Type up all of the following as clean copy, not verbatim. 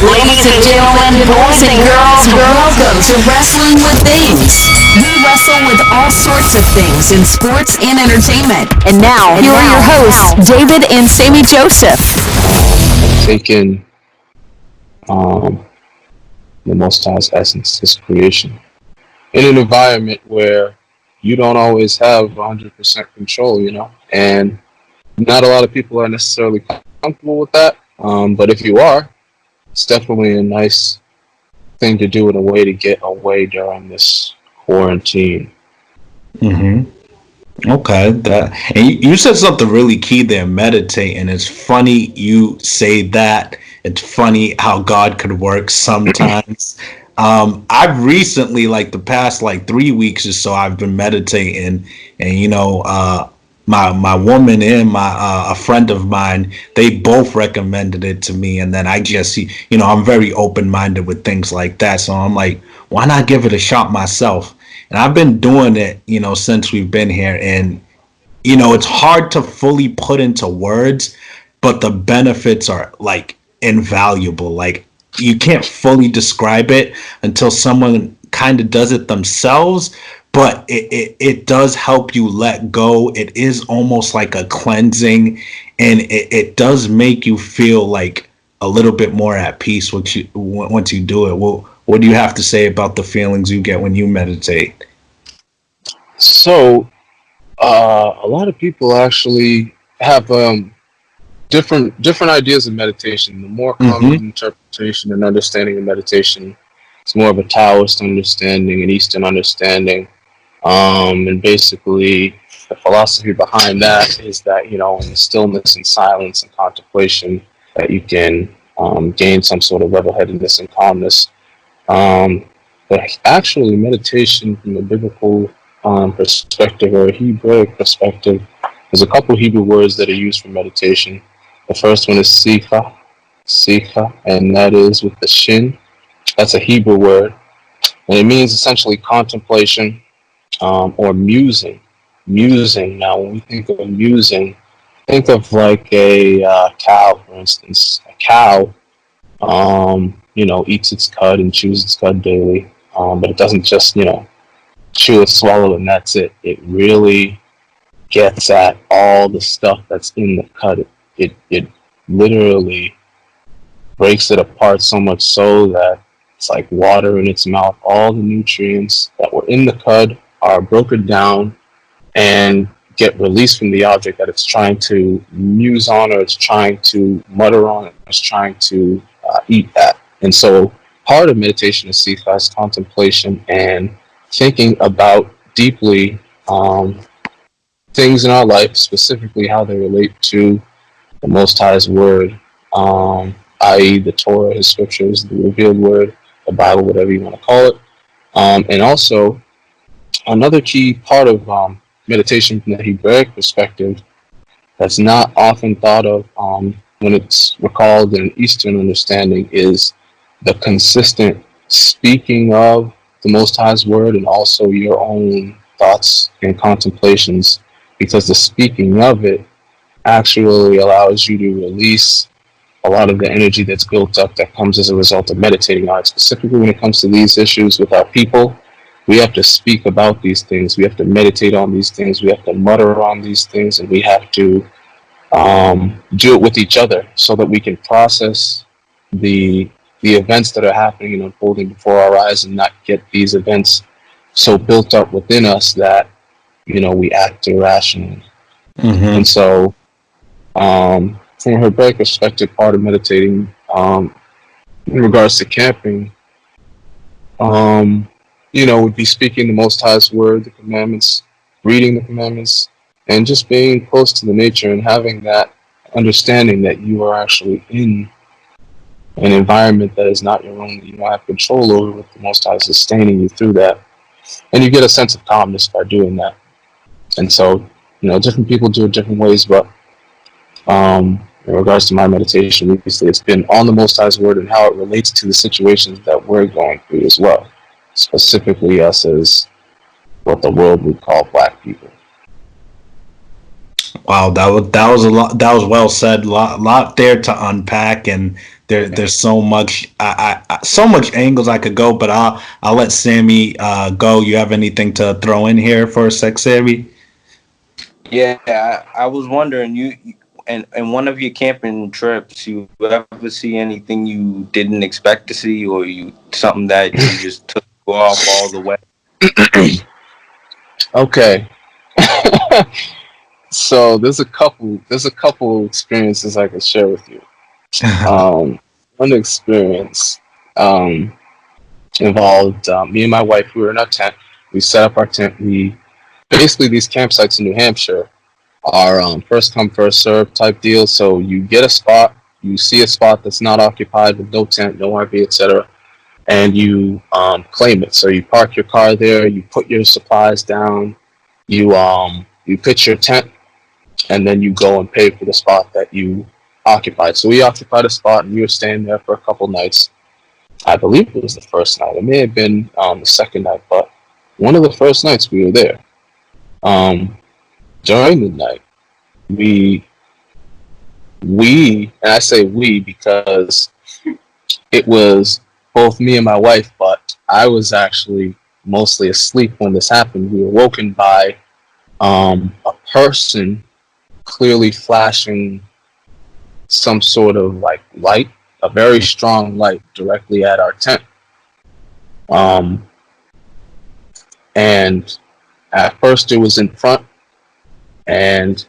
Ladies and gentlemen, boys and girls, welcome to Wrestling with Things. We wrestle with all sorts of things in sports and entertainment. And now, here are your hosts, David and Sammy Joseph. Taking the Most High's essence, His creation, in an environment where you don't always have 100% control, and not a lot of people are necessarily comfortable with that. But if you are, it's definitely a nice thing to do in a way to get away during this quarantine. Okay, and you said something really key there, meditate, and it's funny you say that. It's funny how God could work sometimes. I've recently, like the past 3 weeks or so, I've been meditating, and my woman and a friend of mine, they both recommended it to me, and then I just I'm very open-minded with things like that, so I'm like, why not give it a shot myself? And I've been doing it, since we've been here, and it's hard to fully put into words, but the benefits are invaluable. Like, you can't fully describe it until someone kind of does it themselves, but it does help you let go. It is almost like a cleansing, and it does make you feel like a little bit more at peace once you do it. Well, what do you have to say about the feelings you get when you meditate? So, a lot of people actually have different ideas of meditation. The more common interpretation and understanding of meditation, it's more of a Taoist understanding, an Eastern understanding, and basically the philosophy behind that is that in the stillness and silence and contemplation that you can gain some sort of level-headedness and calmness. But actually, meditation from a biblical perspective or a Hebraic perspective, there's a couple Hebrew words that are used for meditation. The first one is sikha, and that is with the shin. That's a Hebrew word, and it means essentially contemplation or musing. Musing. Now, when we think of musing, think of like a cow, for instance. A cow, eats its cud and chews its cud daily, but it doesn't just, chew it, swallow, and that's it. It really gets at all the stuff that's in the cud. It literally breaks it apart so much so that it's like water in its mouth. All the nutrients that were in the cud are broken down and get released from the object that it's trying to muse on, or it's trying to mutter on, or it's trying to eat at. And so part of meditation is sikha, contemplation, and thinking about deeply things in our life, specifically how they relate to the Most High's word, i.e. the Torah, His scriptures, the revealed word, the Bible, whatever you want to call it. And also, another key part of meditation from the Hebraic perspective that's not often thought of when it's recalled in Eastern understanding is the consistent speaking of the Most High's word and also your own thoughts and contemplations, because the speaking of it actually allows you to release a lot of the energy that's built up that comes as a result of meditating on it. Specifically when it comes to these issues with our people, we have to speak about these things. We have to meditate on these things. We have to mutter on these things, and we have to do it with each other so that we can process the events that are happening and unfolding before our eyes, and not get these events so built up within us that we act irrationally. And so from a Hebraic perspective, part of meditating in regards to camping would be speaking the Most High's word, the commandments, reading the commandments, and just being close to the nature and having that understanding that you are actually in an environment that is not your own, that you don't have control over, with the Most High sustaining you through that. And you get a sense of calmness by doing that. And so, different people do it different ways, but in regards to my meditation, obviously it's been on the Most High's word and how it relates to the situations that we're going through as well. Specifically us as what the world would call Black people. Wow, that was a lot. That was well said. Lot there to unpack, and there's so much. So much angles I could go, but I'll let Sammy go. You have anything to throw in here for a sec, Sammy? Yeah, I was wondering and one of your camping trips, you ever see anything you didn't expect to see, or you something that you just took off all the way? Okay. So there's a couple experiences I can share with you. Um, One experience involved me and my wife. We were in our tent. We set up our tent. We basically, these campsites in New Hampshire are first come first serve type deal. So you get a spot, you see a spot that's not occupied with no tent, no RV, etc., and you claim it. So you park your car there, you put your supplies down, you pitch your tent, and then you go and pay for the spot that you occupied. So we occupied a spot, and we were staying there for a couple nights. I believe it was the first night. It may have been the second night, but one of the first nights we were there. Um, During the night, we and I say we because it was both me and my wife, but I was actually mostly asleep when this happened. We were woken by a person clearly flashing some sort of like light, a very strong light directly at our tent. Um, and at first it was in front, and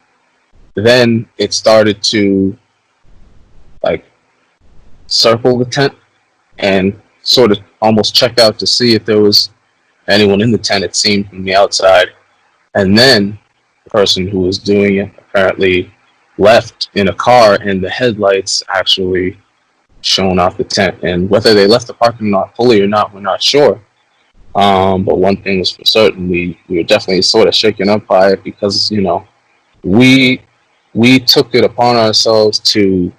then it started to like circle the tent and sort of almost check out to see if there was anyone in the tent, it seemed, from the outside. And then the person who was doing it apparently left in a car, and the headlights actually shone off the tent. And whether they left the parking lot fully or not, we're not sure. But one thing was for certain, we were definitely sort of shaken up by it because, we we took it upon ourselves to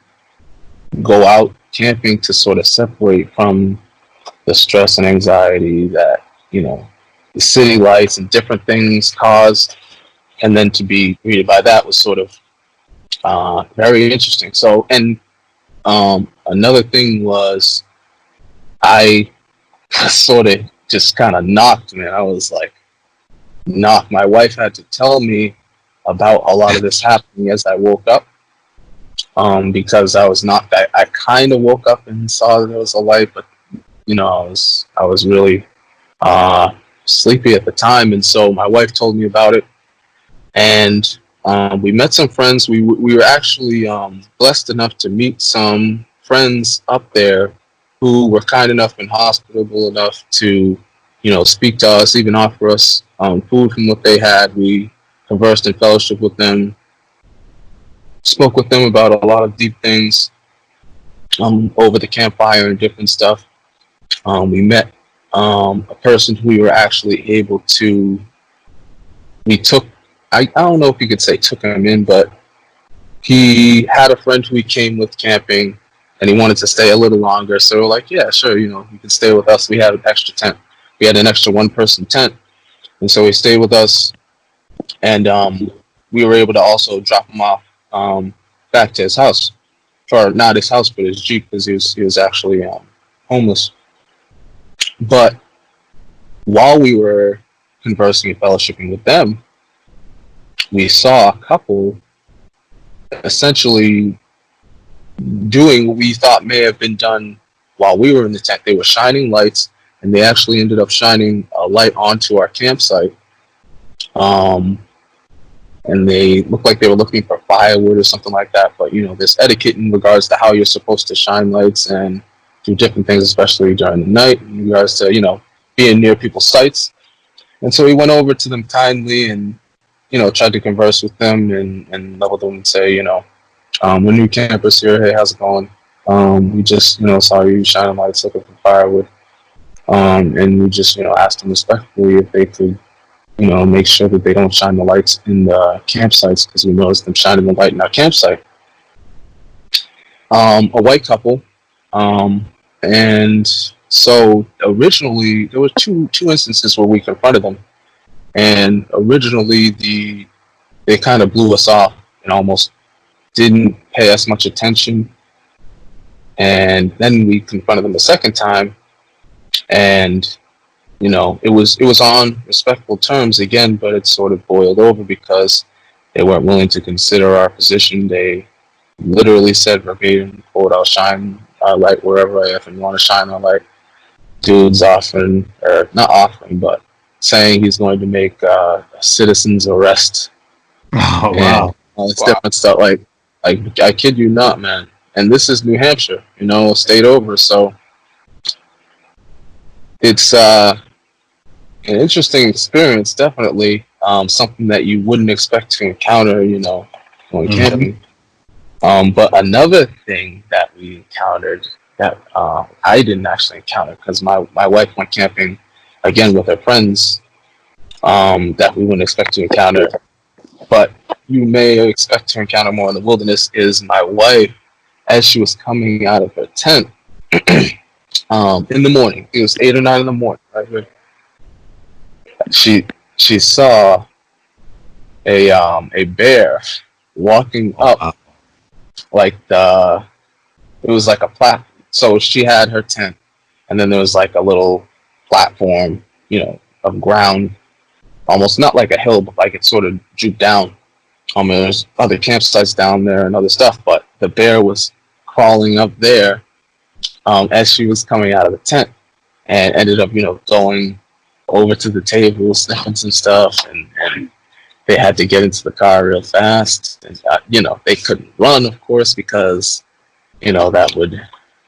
go out camping to sort of separate from the stress and anxiety that, the city lights and different things caused. And then to be greeted by that was sort of very interesting. So, and another thing was I sort of just kind of knocked, man. I was like, knocked. My wife had to tell me about a lot of this happening as I woke up, because I was knocked. I kind of woke up and saw that there was a light, but I was really sleepy at the time, and so my wife told me about it, and we met some friends. We were actually blessed enough to meet some friends up there who were kind enough and hospitable enough to, speak to us, even offer us food from what they had. We conversed in fellowship with them, spoke with them about a lot of deep things over the campfire and different stuff. We met a person who we were actually able to. We took. I don't know if you could say took him in, but he had a friend who he came with camping, and he wanted to stay a little longer. So we're like, yeah, sure, you can stay with us. We had an extra tent. We had an extra one-person tent, and so he stayed with us, and we were able to also drop him off back to his house, or not his house, but his Jeep, because he was actually homeless. But while we were conversing and fellowshipping with them, we saw a couple essentially doing what we thought may have been done while we were in the tent. They were shining lights, and they actually ended up shining a light onto our campsite. And they looked like they were looking for firewood or something like that. But, there's etiquette in regards to how you're supposed to shine lights and do different things, especially during the night, in regards to, being near people's sites. And so we went over to them kindly and, tried to converse with them and level them and say, we're new campers here. Hey, how's it going? We just, saw you shining lights looking for firewood. And we just, asked them respectfully if they could, make sure that they don't shine the lights in the campsites, because we noticed them shining the light in our campsite. A white couple, and so originally there were two instances where we confronted them, and originally the they kind of blew us off and almost didn't pay us much attention. And then we confronted them a second time, and it was on respectful terms again, but it sort of boiled over because they weren't willing to consider our position. They literally said verbatim, quote, "I'll shine our light wherever I effing want to shine our light." Dude's offering, or not offering, but saying he's going to make a citizen's arrest. Oh, And wow. all this different stuff. Like, I kid you not, man. And this is New Hampshire, a state over. So it's an interesting experience, definitely. Something that you wouldn't expect to encounter, going camping. But another thing that we encountered that I didn't actually encounter, because my wife went camping again with her friends, that we wouldn't expect to encounter, but you may expect to encounter more in the wilderness, is my wife, as she was coming out of her tent in the morning. It was 8 or 9 in the morning, right here. She saw a bear walking up, like it was like a platform. So she had her tent, and then there was like a little platform, of ground, almost not like a hill, but like it sort of drooped down. There's other campsites down there and other stuff, but the bear was crawling up there as she was coming out of the tent, and ended up, going over to the table, sniffing some stuff, and they had to get into the car real fast. And, they couldn't run, of course, because, that would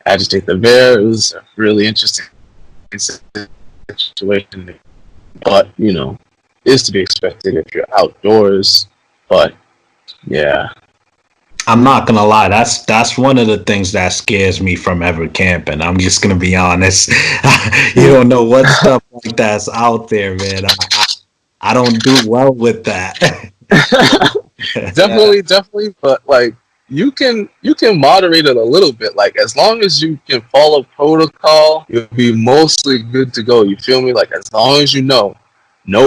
agitate the bear. It was a really interesting situation, but, is to be expected if you're outdoors. But, yeah. I'm not gonna lie, that's one of the things that scares me from ever camping. I'm just gonna be honest. You don't know what stuff like that's out there, man. I don't do well with that. Definitely, but like you can moderate it a little bit. Like, as long as you can follow protocol, you'll be mostly good to go. You feel me? Like, as long as no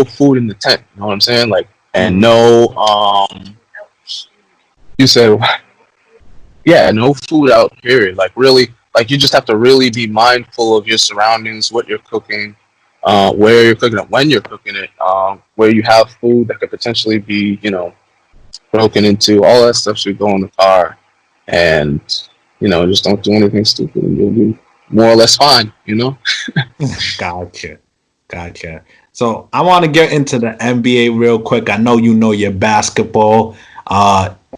food in the tent. You know what I'm saying? Like, and no you said, yeah, no food out, period. Like, really, like, you just have to really be mindful of your surroundings, what you're cooking, where you're cooking it, when you're cooking it, where you have food that could potentially be, broken into. All that stuff should go in the car, and just don't do anything stupid, and you'll be more or less fine. Gotcha. So I want to get into the NBA real quick. I know your basketball.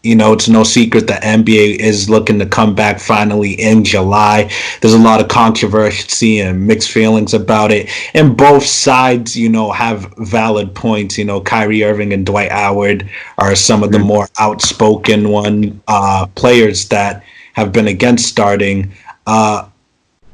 It's no secret the NBA is looking to come back finally in July. There's a lot of controversy and mixed feelings about it. And both sides, have valid points. Kyrie Irving and Dwight Howard are some of the more outspoken players that have been against starting.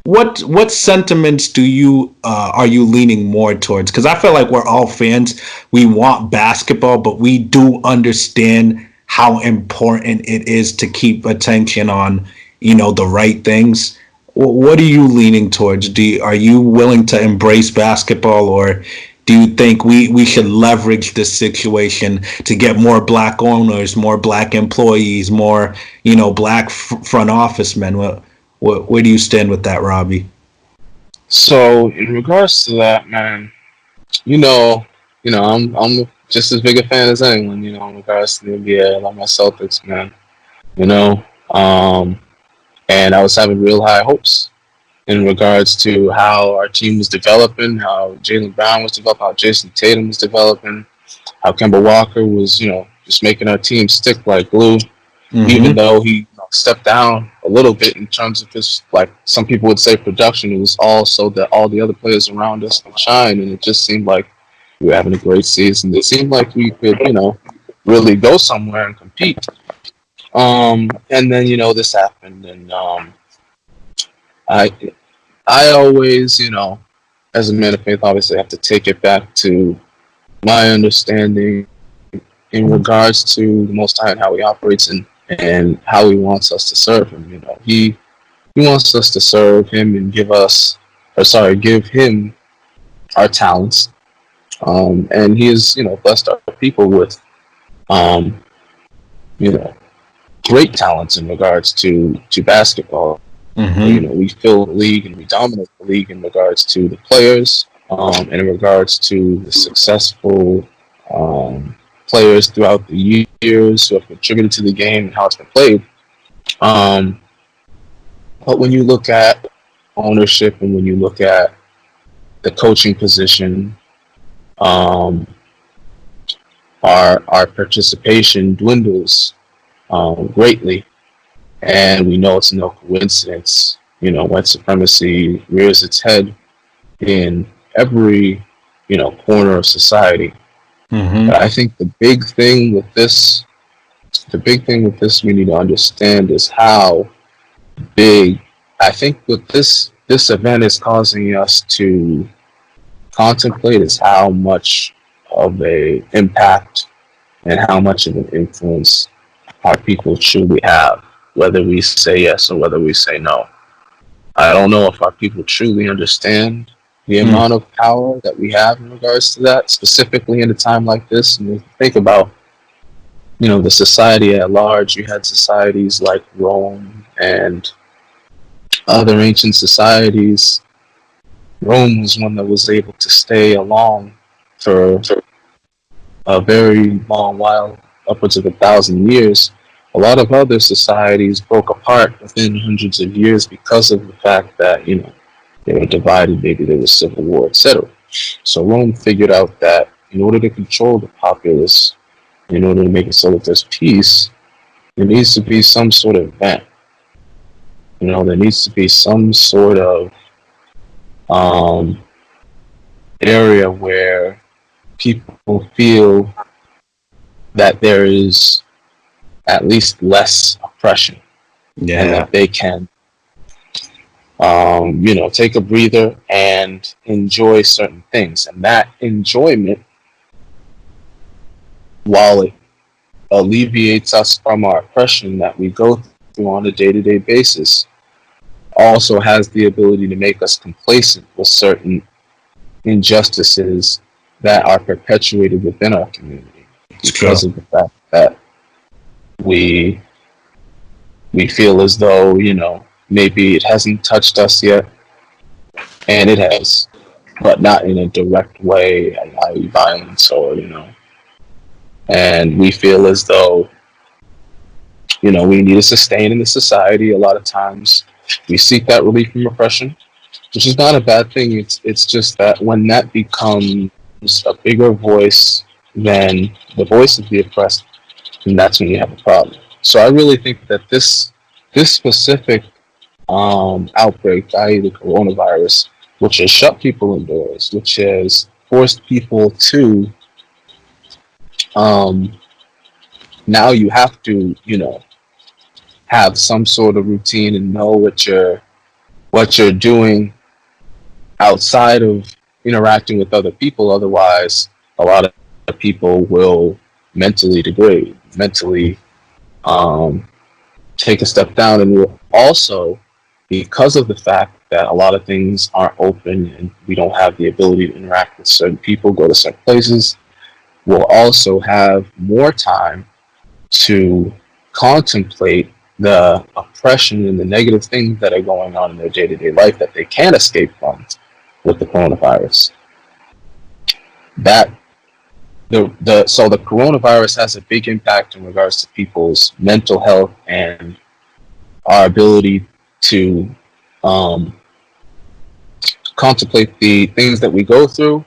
What sentiments are you leaning more towards? Because I feel like we're all fans. We want basketball, but we do understand how important it is to keep attention on, the right things. What are you leaning towards? Are you willing to embrace basketball, or do you think we should leverage this situation to get more black owners, more black employees, more, black front office men? Where do you stand with that, Robbie? So in regards to that, man, I'm just as big a fan as anyone, in regards to the NBA. I love my Celtics, man. And I was having real high hopes in regards to how our team was developing, how Jaylen Brown was developing, how Jason Tatum was developing, how Kemba Walker was, just making our team stick like glue, even though he stepped down a little bit in terms of his, like some people would say, production. It was all so that all the other players around us could shine, and it just seemed like we were having a great season. It seemed like we could, really go somewhere and compete. And then, this happened, and I always, as a man of faith, obviously have to take it back to my understanding in regards to the Most High and how he operates and how he wants us to serve him. He wants us to serve him and give him our talents. And he has, blessed our people with um, you know, great talents in regards to basketball. You know, we fill the league and we dominate the league in regards to the players, and in regards to the successful players throughout the years who have contributed to the game and how it's been played. Um, but when you look at ownership and when you look at the coaching position, um, our participation dwindles greatly, and we know it's no coincidence. You know, white supremacy rears its head in every corner of society. But I think the big thing with this we need to understand is how big. I think what this event is causing us to contemplate is how much of a impact and how much of an influence our people truly have, whether we say yes or whether we say no. I don't know if our people truly understand the amount of power that we have in regards to that, specifically in a time like this. And if you think about, the society at large, you had societies like Rome and other ancient societies. Rome was one that was able to stay along for a very long while, upwards of 1,000 years. A lot of other societies broke apart within hundreds of years because of the fact that, they were divided, maybe there was civil war, etc. So Rome figured out that in order to control the populace, in order to make it so that there's peace, there needs to be some sort of event. There needs to be some sort of area where people feel that there is at least less oppression, and that they can, take a breather and enjoy certain things. And that enjoyment, while it alleviates us from our oppression that we go through on a day-to-day basis, also has the ability to make us complacent with certain injustices that are perpetuated within our community because of the fact that we feel as though, maybe it hasn't touched us yet, and it has, but not in a direct way, i.e. violence or, and we feel as though, we need to sustain in the society. A lot of times we seek that relief from oppression, which is not a bad thing. It's just that when that becomes a bigger voice than the voice of the oppressed, then that's when you have a problem. So I really think that this specific outbreak, i.e. the coronavirus, which has shut people indoors, which has forced people to now you have to, have some sort of routine and know what you're doing outside of interacting with other people. Otherwise, a lot of people will mentally degrade, mentally take a step down, and will also, because of the fact that a lot of things aren't open and we don't have the ability to interact with certain people, go to certain places, we'll also have more time to contemplate the oppression and the negative things that are going on in their day-to-day life that they can't escape from with the coronavirus. So the coronavirus has a big impact in regards to people's mental health and our ability to contemplate the things that we go through.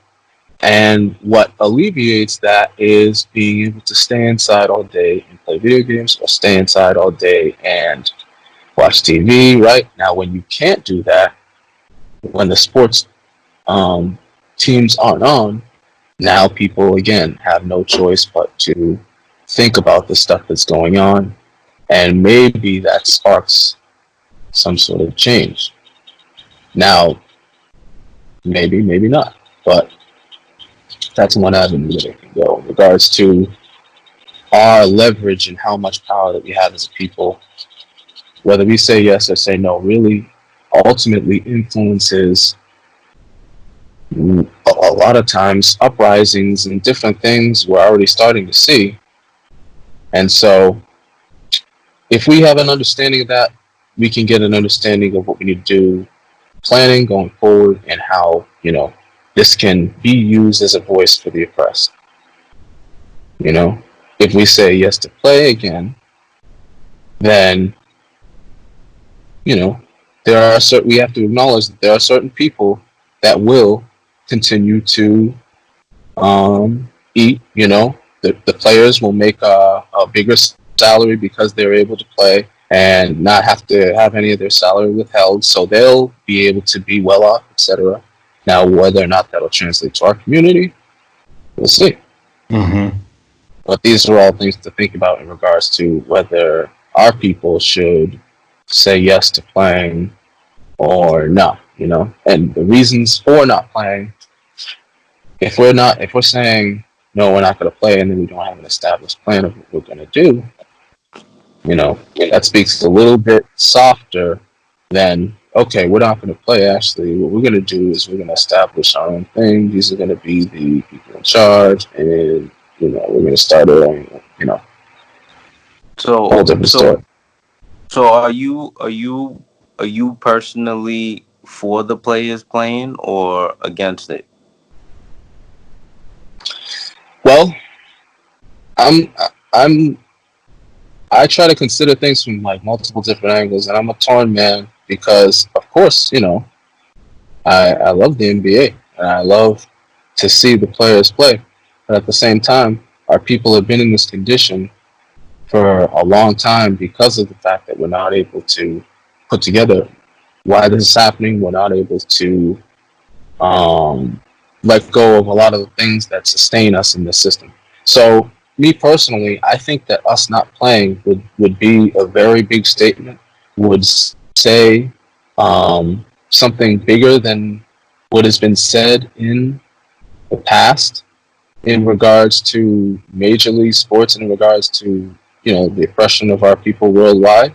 And what alleviates that is being able to stay inside all day and play video games, or stay inside all day and watch TV, right? Now, when you can't do that, when the sports teams aren't on, now people, again, have no choice but to think about the stuff that's going on, and maybe that sparks some sort of change. Now, maybe not, but that's one avenue that it can go. In regards to our leverage and how much power that we have as a people, whether we say yes or say no, really ultimately influences a lot of times uprisings and different things we're already starting to see And so if we have an understanding of that, we can get an understanding of what we need to do, planning going forward, and how, this can be used as a voice for the oppressed. If we say yes to play again, then, we have to acknowledge that there are certain people that will continue to eat. The players will make a bigger salary because they're able to play and not have to have any of their salary withheld, so they'll be able to be well off, etc. Now, whether or not that'll translate to our community, we'll see. Mm-hmm. But these are all things to think about in regards to whether our people should say yes to playing or not, and the reasons for not playing. If we're saying no, we're not going to play, and then we don't have an established plan of what we're going to do, that speaks a little bit softer than, okay, we're not going to play. Actually, what we're going to do is we're going to establish our own thing. These are going to be the people in charge, and we're going to start our own. So, whole different story. So are you personally for the players playing or against it? Well, I try to consider things from like multiple different angles, and I'm a torn man because, of course, I love the NBA and I love to see the players play, but at the same time, our people have been in this condition for a long time because of the fact that we're not able to put together why this is happening. We're not able to let go of a lot of the things that sustain us in the system. So, me personally, I think that us not playing would be a very big statement, would say something bigger than what has been said in the past in regards to Major League Sports, in regards to, the oppression of our people worldwide.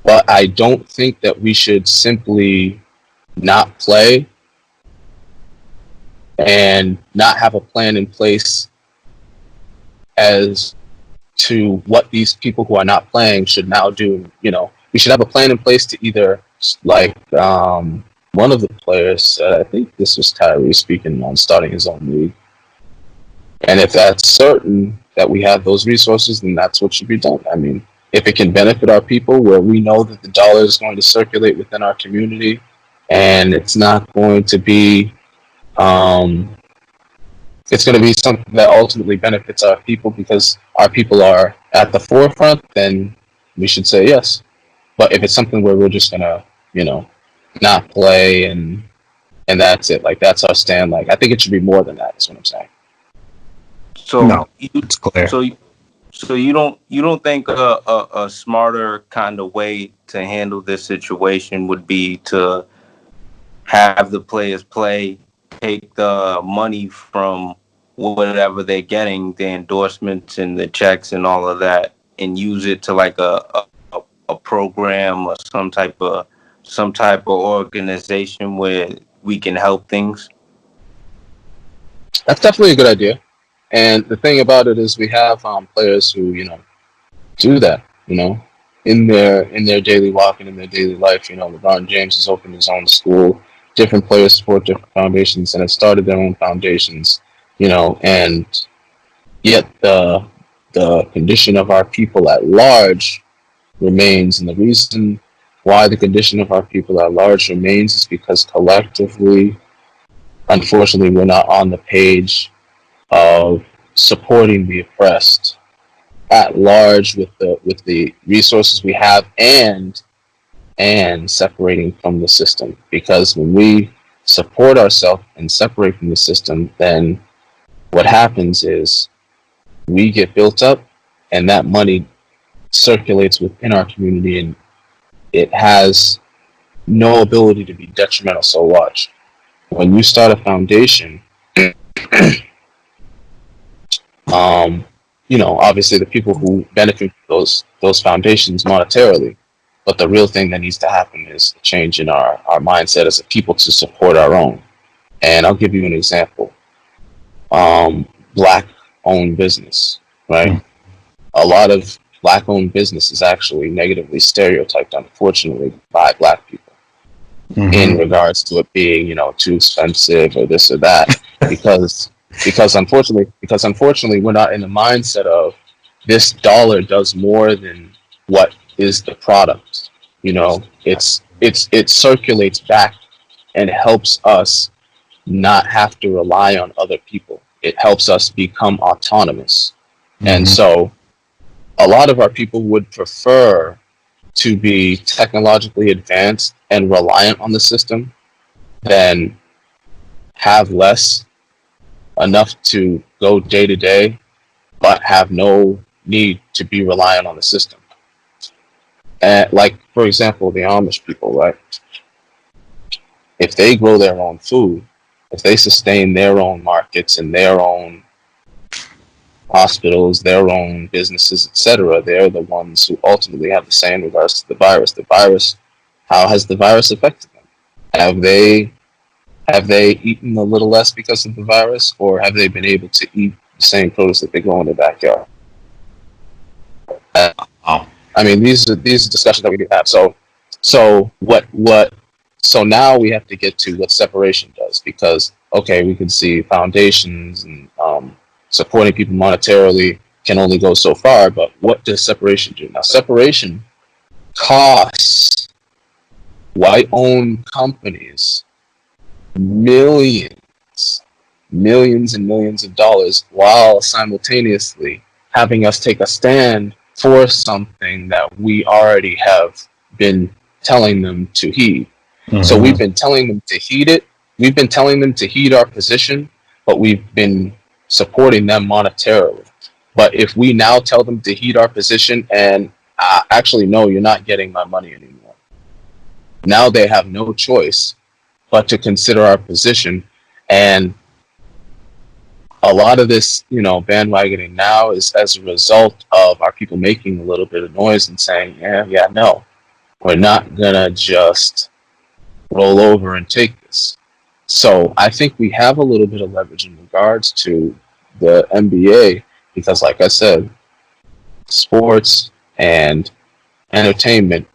But I don't think that we should simply not play and not have a plan in place as to what these people who are not playing should now do. We should have a plan in place to either, like one of the players said, I think this was Kyrie speaking on starting his own league. And if that's certain that we have those resources, then that's what should be done. I mean, if it can benefit our people, where we know that the dollar is going to circulate within our community, and it's not going to be, it's going to be something that ultimately benefits our people because our people are at the forefront, then we should say yes. But if it's something where we're just going to, not play and that's it, like that's our stand, like I think it should be more than that, is what I'm saying. So no, it's clear. So you don't think a smarter kind of way to handle this situation would be to have the players play, take the money from whatever they're getting, the endorsements and the checks and all of that, and use it to like a program or some type of organization where we can help things? That's definitely a good idea. And the thing about it is we have players who, do that, in their daily walk and in their daily life. LeBron James has opened his own school. Different players support different foundations and have started their own foundations, and yet the condition of our people at large remains. And the reason why the condition of our people at large remains is because collectively, unfortunately, we're not on the page of supporting the oppressed at large with the resources we have, and separating from the system. Because when we support ourselves and separate from the system, then what happens is we get built up and that money circulates within our community, and it has no ability to be detrimental. So watch, when you start a foundation, obviously the people who benefit from those foundations monetarily, but the real thing that needs to happen is a change in our mindset as a people to support our own. And I'll give you an example. Black-owned business, right? a lot of black-owned business is actually negatively stereotyped, unfortunately, by black people in regards to it being, too expensive or this or that, because unfortunately we're not in the mindset of this dollar does more than what is the product. It circulates back and helps us not have to rely on other people. It helps us become autonomous. And so a lot of our people would prefer to be technologically advanced and reliant on the system than have less, enough to go day to day, but have no need to be reliant on the system. And like, for example, the Amish people, right? If they grow their own food, if they sustain their own markets and their own hospitals, their own businesses, etc., they're the ones who ultimately have the say in regards to the virus. The virus, how has the virus affected them? Have they eaten a little less because of the virus, or have they been able to eat the same produce that they grow in their backyard? I mean, these are discussions that we do have. So now we have to get to what separation does, because okay, we can see foundations and supporting people monetarily can only go so far, but what does separation do? Now, separation costs white-owned companies millions and millions of dollars, while simultaneously having us take a stand for something that we already have been telling them to heed. So we've been telling them to heed it. We've been telling them to heed our position, but we've been supporting them monetarily. But if we now tell them to heed our position and actually, no, you're not getting my money anymore. Now they have no choice but to consider our position. And a lot of this, bandwagoning now is as a result of our people making a little bit of noise and saying, no, we're not gonna just roll over and take this. So I think we have a little bit of leverage in regards to the NBA, because like I said, sports and entertainment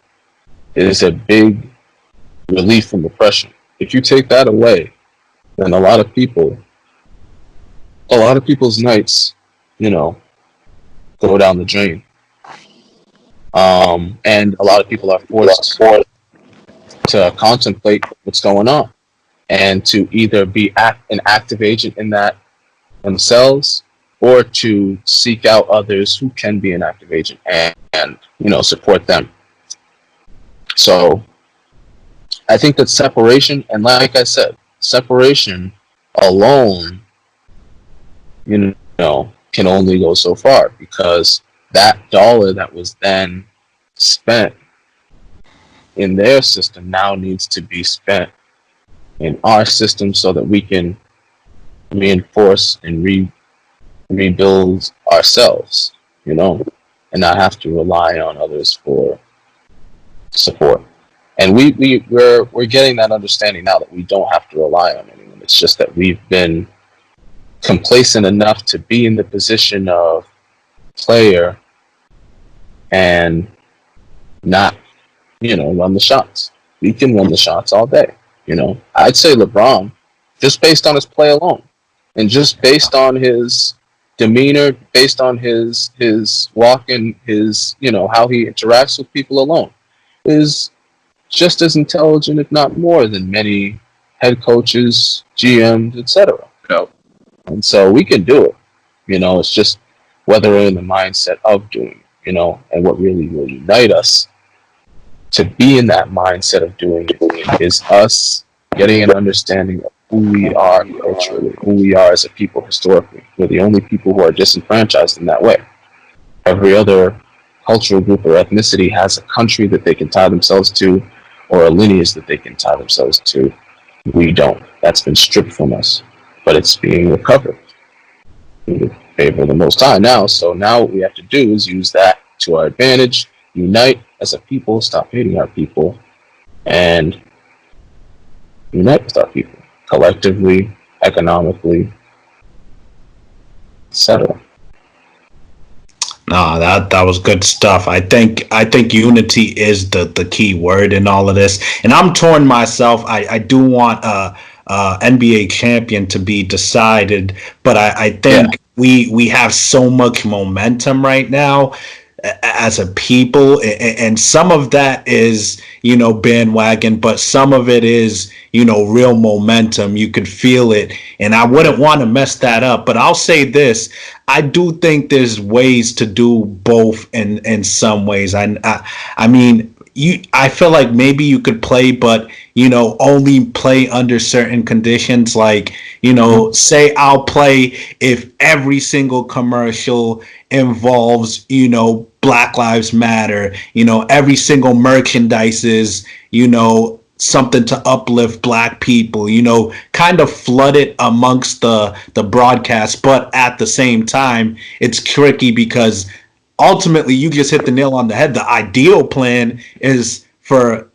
is a big relief from oppression. If you take that away, then a lot of people's nights, go down the drain. And a lot of people are forced to contemplate what's going on and to either be an active agent in that themselves, or to seek out others who can be an active agent and support them. So I think that separation, and like I said, separation alone, can only go so far, because that dollar that was then spent in their system now needs to be spent in our system so that we can reinforce and rebuild ourselves, and not have to rely on others for support. And we're getting that understanding now that we don't have to rely on anyone. It's just that we've been complacent enough to be in the position of player and not, run the shots. We can run the shots all day. I'd say LeBron, just based on his play alone, and just based on his demeanor, based on his walk and his, how he interacts with people alone, is just as intelligent, if not more, than many head coaches, GMs, etc. And so we can do it. It's just whether we're in the mindset of doing it, and what really will unite us to be in that mindset of doing it is us getting an understanding of who we are culturally, who we are as a people historically. We're the only people who are disenfranchised in that way. Every other cultural group or ethnicity has a country that they can tie themselves to, or a lineage that they can tie themselves to. We don't. That's been stripped from us, but it's being recovered in the favor of the Most High now. So now what we have to do is use that to our advantage, unite as a people, stop hating our people, and unite with our people collectively, economically, etc. No, that was good stuff. I think unity is the key word in all of this. And I'm torn myself. I do want a NBA champion to be decided, but I think we have so much momentum right now as a people, and some of that is bandwagon, but some of it is real momentum. You could feel it, and I wouldn't want to mess that up. But I'll say this: I do think there's ways to do both in some ways. I mean, I feel like maybe you could play, but only play under certain conditions. Like, say I'll play if every single commercial involves, Black Lives Matter, every single merchandise is, something to uplift black people, kind of flood it amongst the broadcast. But at the same time, it's tricky because ultimately you just hit the nail on the head. The ideal plan is for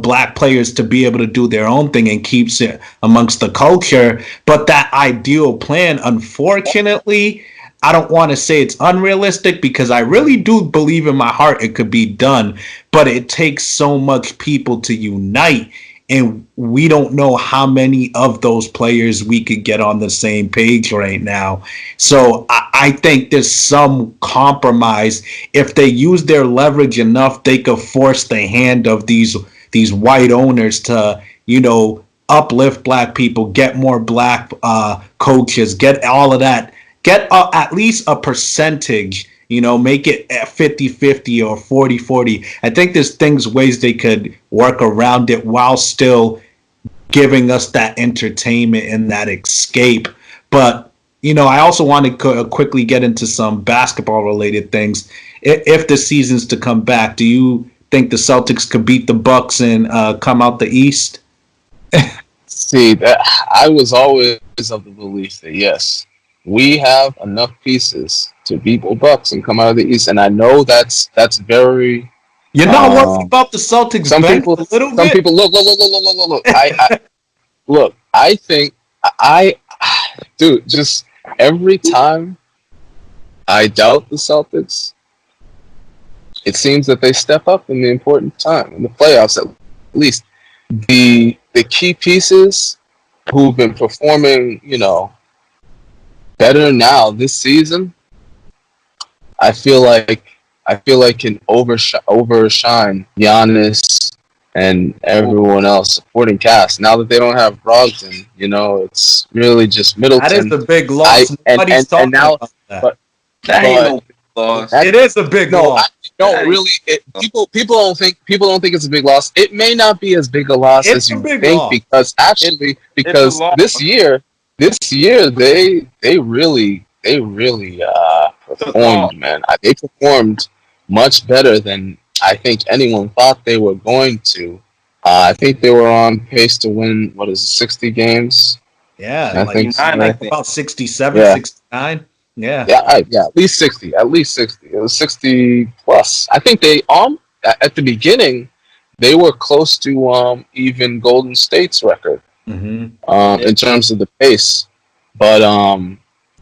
black players to be able to do their own thing and keeps it amongst the culture. But that ideal plan, unfortunately, I don't want to say it's unrealistic because I really do believe in my heart it could be done, but it takes so much people to unite, and we don't know how many of those players we could get on the same page right now. So I think there's some compromise. If they use their leverage enough, they could force the hand of these white owners to, uplift black people, get more black coaches, get all of that. Get at least a percentage, make it 50-50 or 40-40. I think there's ways they could work around it while still giving us that entertainment and that escape. But, I also want to quickly get into some basketball related things. If the season's to come back, do you think the Celtics could beat the Bucks and come out the East? See, that I was always of the belief that yes, we have enough pieces to beat the Bucks and come out of the East, and I know that's very. You're not worried about the Celtics. Some people, a little bit. Some people look. Look. I think dude. Just every time I doubt the Celtics, it seems that they step up in the important time in the playoffs. At least the key pieces who've been performing, better now this season, I feel like can overshine Giannis and everyone else supporting cast. Now that they don't have Brogdon, it's really just Middleton. That is the big loss. Nobody's talking about that. But that ain't no big loss. It is a big loss. People don't think it's a big loss. It may not be as big a loss as you think because this year they really performed, man. They performed much better than I think anyone thought they were going to. I think they were on pace to win 60 games. Yeah, I think about 67, 69. Yeah, at least 60. At least 60. It was 60 plus. I think they at the beginning they were close to even Golden State's record in terms of the pace. But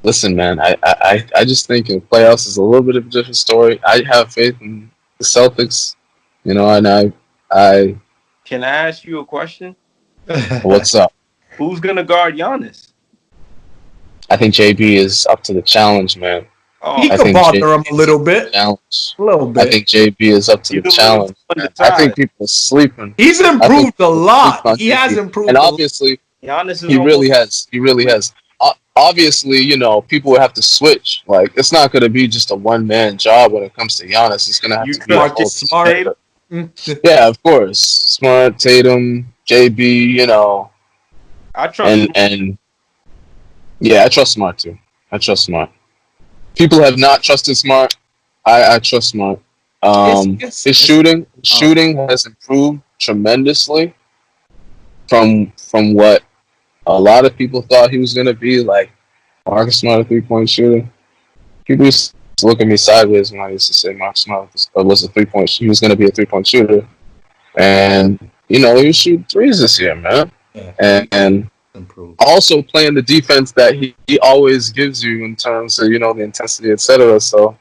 listen, man, I just think in the playoffs is a little bit of a different story. I have faith in the Celtics, and I. Can I ask you a question? What's up? Who's gonna guard Giannis? I think JB is up to the challenge, man. He could bother him a little bit. I think JB is up to the challenge. I think people are sleeping. He's improved a lot. He has improved, and obviously, Giannis he really has. He really has. Obviously, people would have to switch. Like, it's not going to be just a one-man job when it comes to Giannis. It's going to have to be a whole Smart. Yeah, of course. Smart, Tatum, JB, I trust and yeah, I trust Smart too. I trust Smart. People have not trusted Smart. I trust Smart. His shooting has improved tremendously from what a lot of people thought he was going to be. Like, Marcus Smart, a 3-point shooter. People used to look at me sideways when I used to say Marcus Smart was a 3-point. He was going to be a 3-point shooter, and he was shooting threes this year, man. Yeah. And also playing the defense that he always gives you in terms of the intensity, etc. So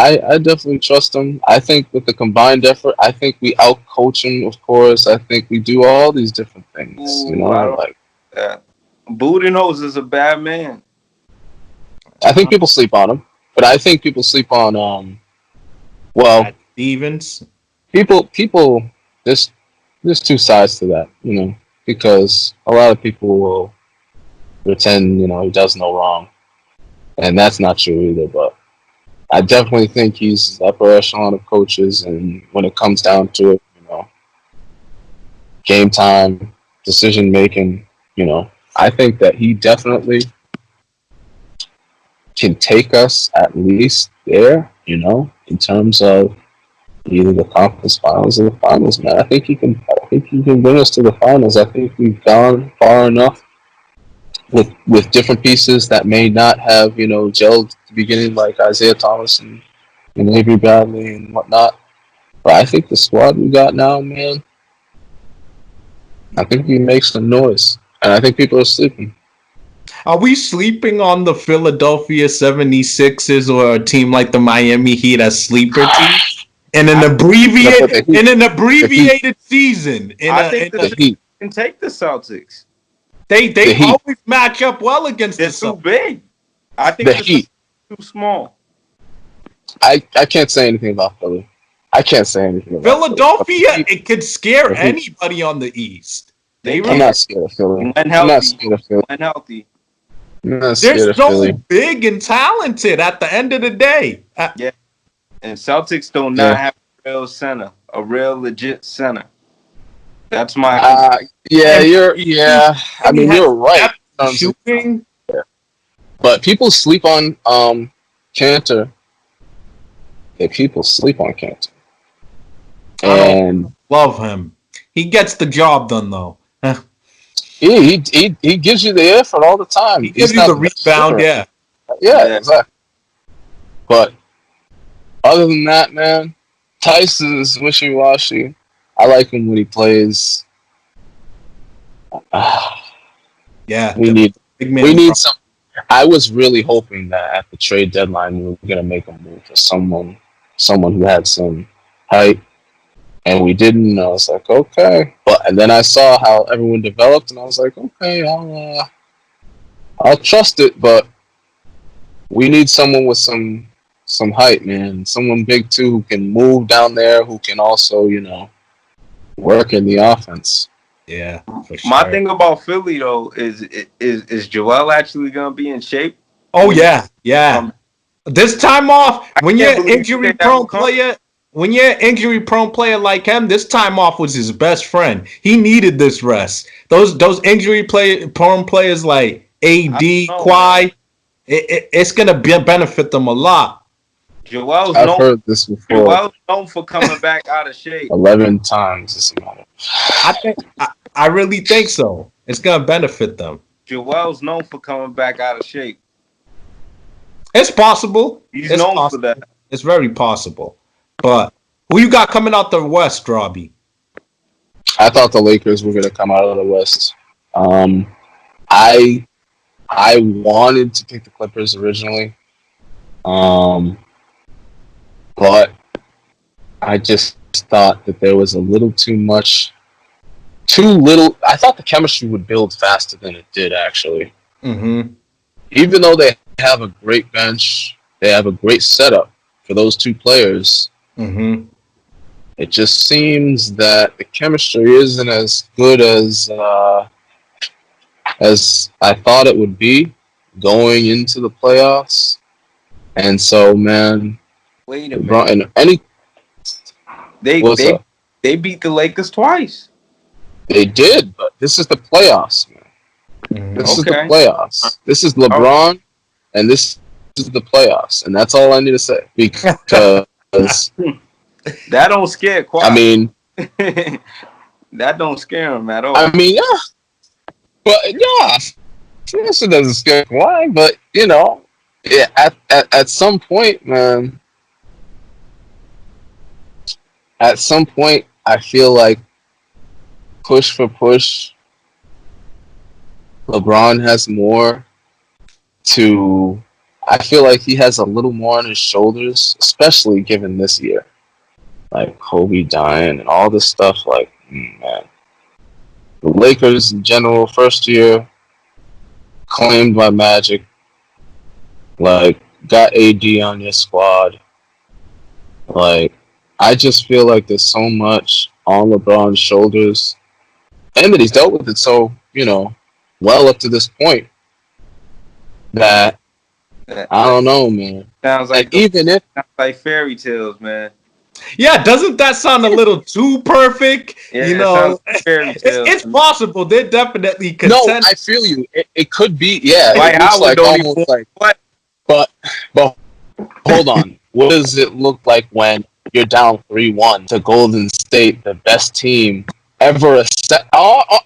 I definitely trust him. I think with the combined effort, I think we outcoach him. Of course, I think we do all these different things. You Ooh, I know, don't. like Budenholzer is a bad man. I think people sleep on him, but I think people sleep on well, Brad Stevens. people. There's two sides to that, you know, because a lot of people will pretend, you know, he does no wrong, and that's not true either. But I definitely think he's upper echelon of coaches, and when it comes down to it, you know, game time, decision making, you know, I think that he definitely can take us at least there, you know, in terms of either the conference finals or the finals, man. I think he can. I think he can bring us to the finals. I think we've gone far enough with different pieces that may not have, you know, gelled at the beginning, like Isaiah Thomas and Avery Bradley and whatnot. But I think the squad we got now, man, I think we make some noise, and I think people are sleeping. Are we sleeping on the Philadelphia 76ers or a team like the Miami Heat as sleeper team? In an abbreviated season. I think The Heat. can take the Celtics. They The Heat. always match up well against They're the too Celtics. big. I think The the Heat. Celtics are too small. I can't say anything about Philly. I can't say anything about Philadelphia, Philly. it could scare The Heat. anybody on the East. They I'm not scared of Philly. when I'm not healthy. scared of Philly. When healthy. I'm not scared They're of so Philly. big and talented at the end of the day. And Celtics do not have a real center, a real legit center. That's my Yeah, I mean, you're right. Shooting. But people sleep on Cantor. Yeah, people sleep on Cantor. And Love him. He gets the job done though. he gives you the effort all the time. He gives He's you not the rebound, scorer. yeah. Yeah, exactly. But other than that, man, Tyson's wishy-washy. I like him when he plays. Yeah. We need big man. we need some. I was really hoping that at the trade deadline we were gonna make a move for someone who had some height, and we didn't. And I was like, okay, and then I saw how everyone developed, and I was like, okay, I'll trust it, but we need someone with some height, man. Someone big too who can move down there, who can also, you know, work in the offense. Yeah. For sure. My thing about Philly though is Joel actually gonna be in shape? Oh yeah. This time off, when you're an injury-prone player like him, this time off was his best friend. He needed this rest. Those injury-prone players like AD, Kawhi, it's gonna benefit them a lot. I've heard this before. Joel's known for coming back out of shape 11 times this amount. I really think so. It's gonna benefit them. Joel's known for coming back out of shape. It's possible. He's known for that. It's very possible. But who you got coming out the West, Robbie? I thought the Lakers were going to come out of the West. I wanted to pick the Clippers originally, but I just thought that there was a little too much, too little. I thought the chemistry would build faster than it did, actually. Mm-hmm. Even though they have a great bench, they have a great setup for those two players. Mm-hmm. It just seems that the chemistry isn't as good as I thought it would be going into the playoffs. And so, man, wait a minute. They beat the Lakers twice. They did, but this is the playoffs, man. Mm-hmm. This is the playoffs. This is LeBron, and this is the playoffs, and that's all I need to say. Because that don't scare Kawhi. I mean, that don't scare him at all. I mean, yeah, but yeah, this doesn't scare Kawhi, but you know, yeah, at some point, man. At some point, I feel like push for push, LeBron has more to I feel like he has a little more on his shoulders, especially given this year, like Kobe dying and all this stuff. Like, man, the Lakers in general, first year claimed by Magic, like got AD on your squad. Like, I just feel like there's so much on LeBron's shoulders, and that he's dealt with it so well up to this point that I don't know, man. Sounds like fairy tales, man. Yeah, doesn't that sound a little too perfect? Yeah, you know, like fairy tales. It's possible. They're definitely No, content. I feel you. It could be, yeah. Dwight It looks Howard like don't almost even- like What? But hold on. What does it look like when you're down 3-1 to Golden State, the best team ever?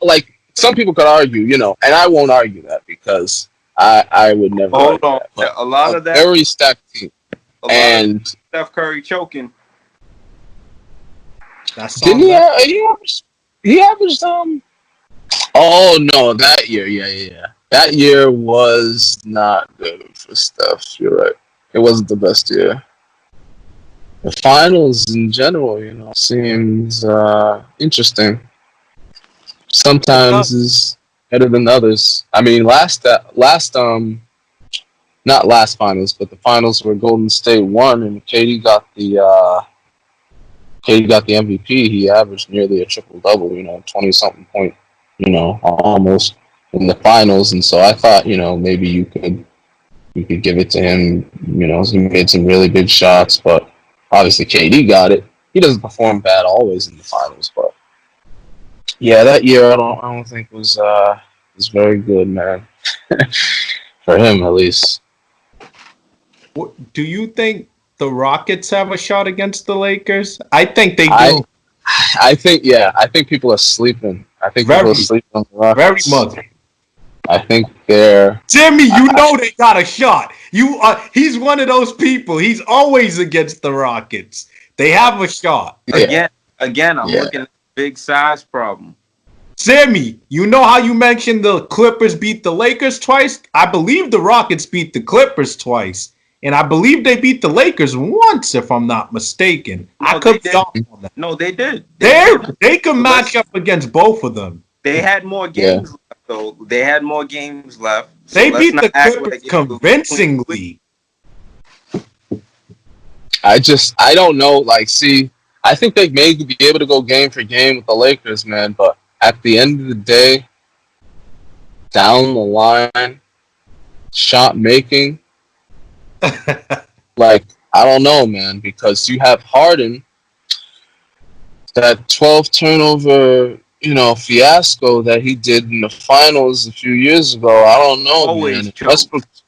Like some people could argue, and I won't argue that because I would never. Hold argue on. that, but A lot of that. very stacked team. And Steph Curry choking. That's didn't he averaged Oh no, that year, yeah. That year was not good for Steph. You're right. It wasn't the best year. The finals in general, seems interesting. Sometimes is better than others. I mean, not last finals, but the finals where Golden State won and KD got the MVP. He averaged nearly a triple double. 20-something point. Almost in the finals, and so I thought, maybe you could give it to him. He made some really big shots, but obviously KD got it. He doesn't perform bad always in the finals, but yeah, that year I don't think was very good, man. For him, at least. Do you think the Rockets have a shot against the Lakers? I think they do. I think people are sleeping. I think people are sleeping on the Rockets. Very much. I think they're Jimmy, they got a shot. He's one of those people. He's always against the Rockets. They have a shot. Yeah. Again, I'm looking at the big size problem. Sammy, you know how you mentioned the Clippers beat the Lakers twice? I believe the Rockets beat the Clippers twice. And I believe they beat the Lakers once, if I'm not mistaken. No, I could be they off on that. No, they did. They could match up against both of them. They had more games left, though. They had more games left. So They let's beat not the act Clippers like it was convincingly. I don't know. Like, see, I think they may be able to go game for game with the Lakers, man. But at the end of the day, down the line, shot making, like, I don't know, man. Because you have Harden, that 12 turnover, fiasco that he did in the finals a few years ago. I don't know, Always man. choked.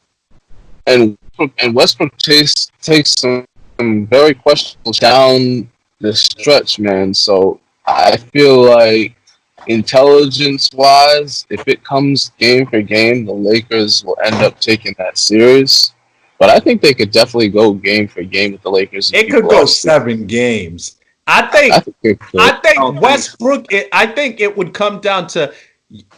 Westbrook takes some very questionable down the stretch, man. So I feel like intelligence-wise, if it comes game for game, the Lakers will end up taking that series. But I think they could definitely go game for game with the Lakers. It could go 7 games. I think Westbrook. I think it would come down to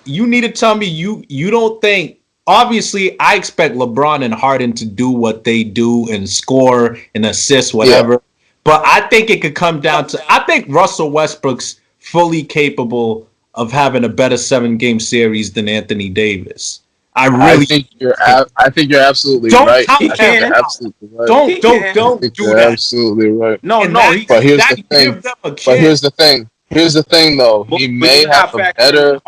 you need to tell me you don't think. Obviously, I expect LeBron and Harden to do what they do and score and assist, whatever. Yeah. But I think it could come down to I think Russell Westbrook's fully capable of having a better 7-game series than Anthony Davis. I think you're absolutely right. Absolutely right. Don't do that. Absolutely right. No. But here's the thing. Here's the thing, though. He may have a better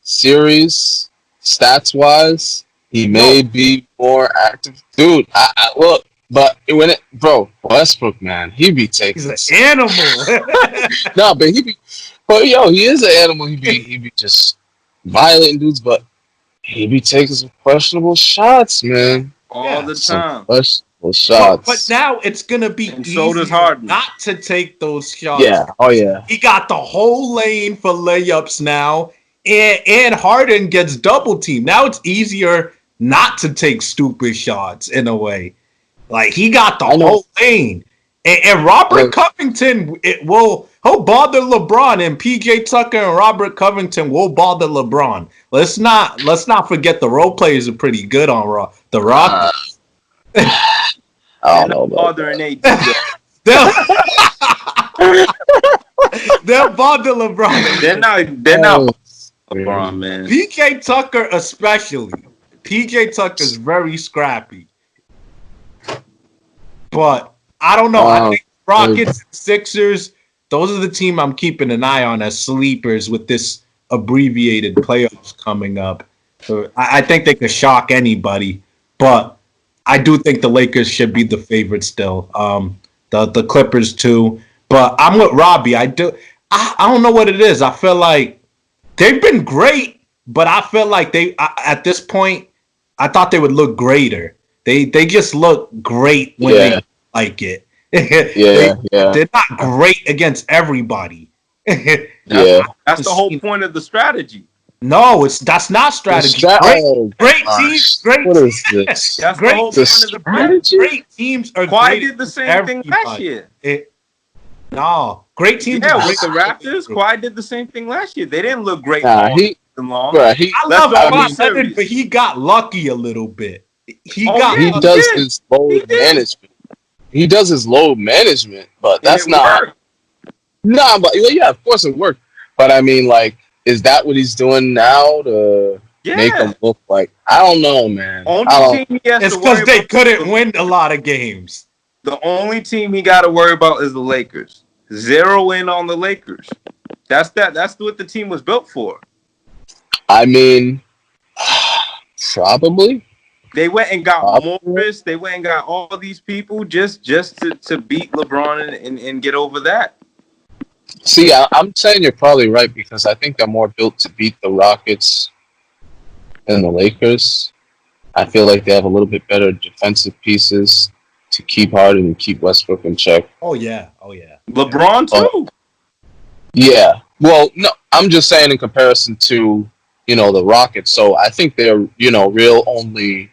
series stats wise. He may be more active, dude. I look, but Westbrook, man, he be taking. He's an animal. No, but he is an animal. He be just violating dudes, but. He be taking some questionable shots, man. All the time. Questionable shots. But now it's going to be easier not to take those shots. Yeah. Oh, yeah. He got the whole lane for layups now. And Harden gets double teamed. Now it's easier not to take stupid shots in a way. Like, he got the whole lane. And Robert Covington, he'll bother LeBron, and PJ Tucker and Robert Covington will bother LeBron. Let's not forget the role players are pretty good on the Rockets. I don't know about Father that. and AD. They'll bother LeBron. They're not LeBron, man. PJ Tucker especially. PJ Tucker's very scrappy. But I don't know. I think Rockets and Sixers, those are the team I'm keeping an eye on as sleepers with this abbreviated playoffs coming up. So I think they could shock anybody. But I do think the Lakers should be the favorite still. The Clippers too. But I'm with Robbie. I don't know what it is. I feel like they've been great, but I feel like at this point, I thought they would look greater. They just look great when they like it. They're not great against everybody. That's the whole point of the strategy. No, that's not strategy. Great teams. What is this? That's the whole point of the strategy. Great teams are Kawhi great did the same thing last year. No, great teams. Yeah, with the Raptors, Kawhi did the same thing last year. They didn't look great long. I love Kawhi Leonard, but he got lucky a little bit. He does his load management. He does his load management, but that's not. Worked. Nah, but yeah, of course it worked. But I mean, like, is that what he's doing now to make him look like? I don't know, man. It's because they couldn't win a lot of games. The only team he got to worry about is the Lakers. Zero in on the Lakers. That's what the team was built for. I mean, probably. They went and got Morris. They went and got all these people just to beat LeBron and get over that. See, I'm saying you're probably right because I think they're more built to beat the Rockets than the Lakers. I feel like they have a little bit better defensive pieces to keep Harden and keep Westbrook in check. Oh yeah. LeBron too. Yeah. Well, no, I'm just saying in comparison to, the Rockets. So I think their, real only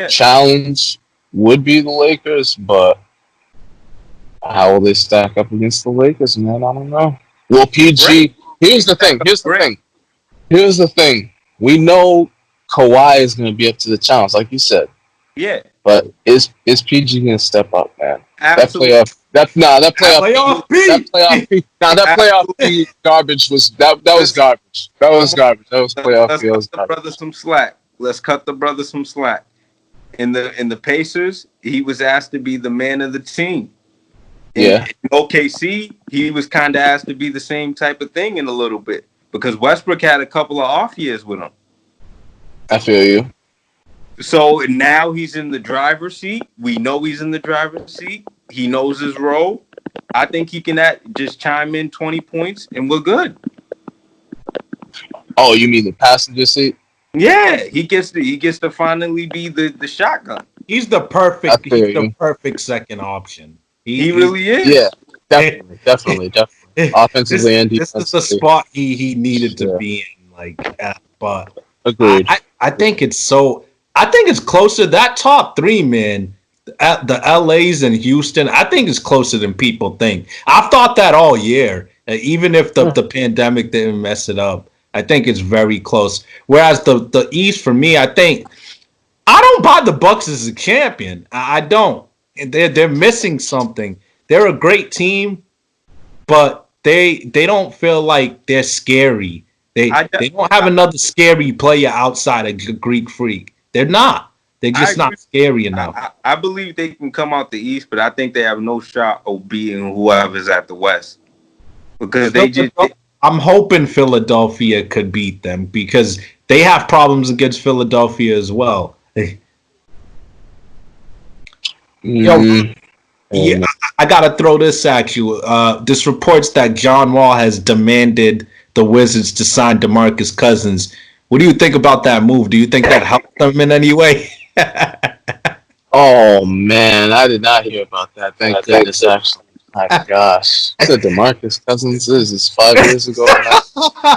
challenge would be the Lakers, but how will they stack up against the Lakers, man? I don't know. Well, PG, here's the thing. We know Kawhi is going to be up to the challenge, like you said. Yeah. But is PG going to step up, man? Absolutely. That playoff P garbage was garbage. That was playoff P. Let's cut the brother some slack. In the Pacers, he was asked to be the man of the team. In OKC, he was kind of asked to be the same type of thing in a little bit because Westbrook had a couple of off years with him. I feel you. So now he's in the driver's seat. We know he's in the driver's seat. He knows his role. I think he can just chime in 20 points and we're good. Oh, you mean the passenger seat? Yeah, he gets to finally be the shotgun. He's the perfect second option. He really is. Yeah, definitely. Offensively and defensively. This is the spot he needed to be in. But agreed. I think it's closer. That top three, man. The LA's and Houston, I think it's closer than people think. I've thought that all year. Even if the pandemic didn't mess it up, I think it's very close. Whereas the East, for me, I don't buy the Bucks as a champion. I don't. They're missing something. They're a great team, but they don't feel like they're scary. They don't have another scary player outside of Greek Freak. They're not. They're just not scary enough. I believe they can come out the East, but I think they have no shot of beating whoever's at the West. Because I'm hoping Philadelphia could beat them because they have problems against Philadelphia as well. I gotta throw this at you. This reports that John Wall has demanded the Wizards to sign DeMarcus Cousins. What do you think about that move? Do you think that helped them in any way? Oh man, I did not hear about that. Thank goodness, actually. My gosh, I said DeMarcus Cousins is 5 years ago now.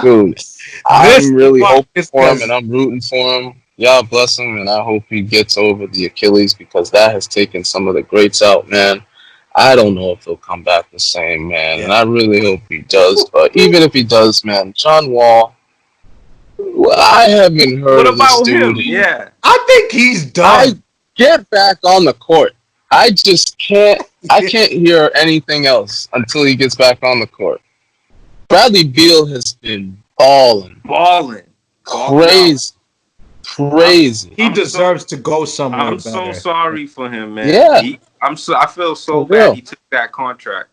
Dude, I'm really hoping for him and I'm rooting for him. Y'all bless him, and I hope he gets over the Achilles because that has taken some of the greats out, man. I don't know if he'll come back the same, man, and I really hope he does. But even if he does, man, John Wall, I haven't heard of this dude. Yeah, I think he's done. Get back on the court. I just can't. I can't hear anything else until he gets back on the court. Bradley Beal has been balling, crazy, crazy. He deserves to go somewhere I'm better. so sorry for him, man. Yeah. I feel so For real. bad he took that contract.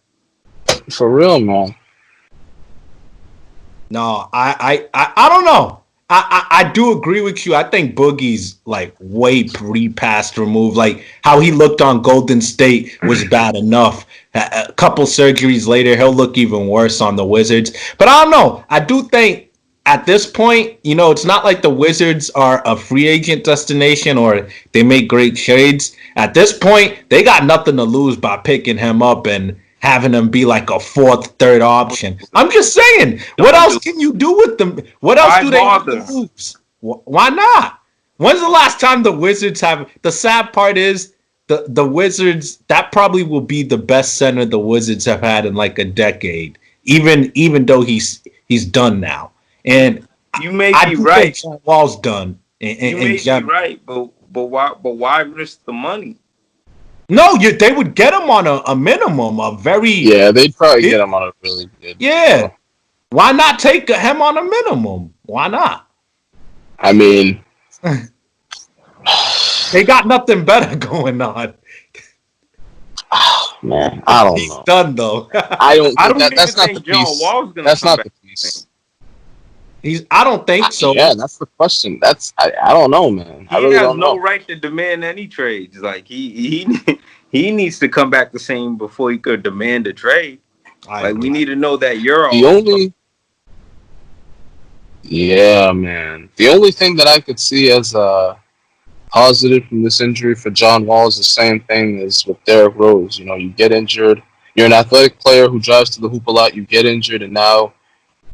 For real, man. No, I don't know. I do agree with you. I think Boogie's like way past removed. Like how he looked on Golden State was bad enough. A couple surgeries later, he'll look even worse on the Wizards. But I don't know. I do think at this point, it's not like the Wizards are a free agent destination or they make great trades. At this point, they got nothing to lose by picking him up and having him be like a fourth, third option. I'm just saying, what else can you do with them? What else do they lose? Why not? When's the last time the Wizards have? The sad part is the Wizards, that probably will be the best center the Wizards have had in like a decade, even though he's done now. And you may be right. John Wall's done. You may be right, but why risk the money? No, they would get him on a minimum, a very... Yeah, they'd probably get him on a really good... Yeah. Why not take him on a minimum? Why not? I mean... they got nothing better going on. Oh, man, I don't know. He's done, though. I don't think that's not the piece. That's not the piece. I don't think so. Yeah, that's the question. I don't know, man. I really has no right to demand any trades. Like he needs to come back the same before he could demand a trade. We need to know that you're the only. Yeah, man. The only thing that I could see as a positive from this injury for John Wall is the same thing as with Derrick Rose. You get injured. You're an athletic player who drives to the hoop a lot. You get injured, and now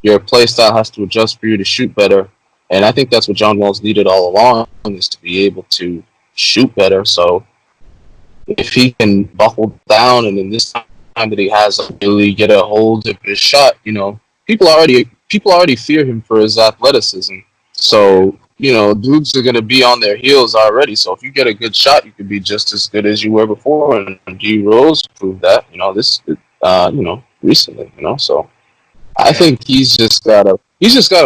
your play style has to adjust for you to shoot better. And I think that's what John Wall's needed all along, is to be able to shoot better. So if he can buckle down and in this time that he has really get a hold of his shot, people already fear him for his athleticism. So, dudes are going to be on their heels already. So if you get a good shot, you could be just as good as you were before. And D Rose proved that, recently, so. I think he's just gotta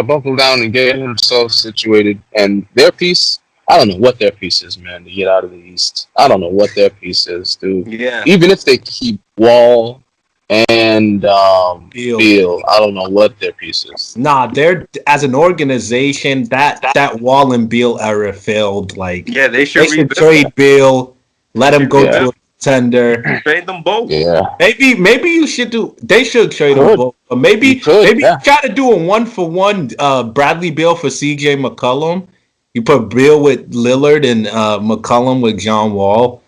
buckle down and get himself situated. And their piece, I don't know what their piece is, man, to get out of the East. I don't know what their piece is, dude. Yeah. Even if they keep Wall and Beal, I don't know what their piece is. Nah, they're as an organization that Wall and Beal era failed. Like, yeah, they should trade Beal, let him go to a contender. Trade them both. Yeah. Maybe you should do. They should trade them both. But maybe you try to do a 1-for-1. Bradley Beal for CJ McCollum. You put Beal with Lillard and McCollum with John Wall.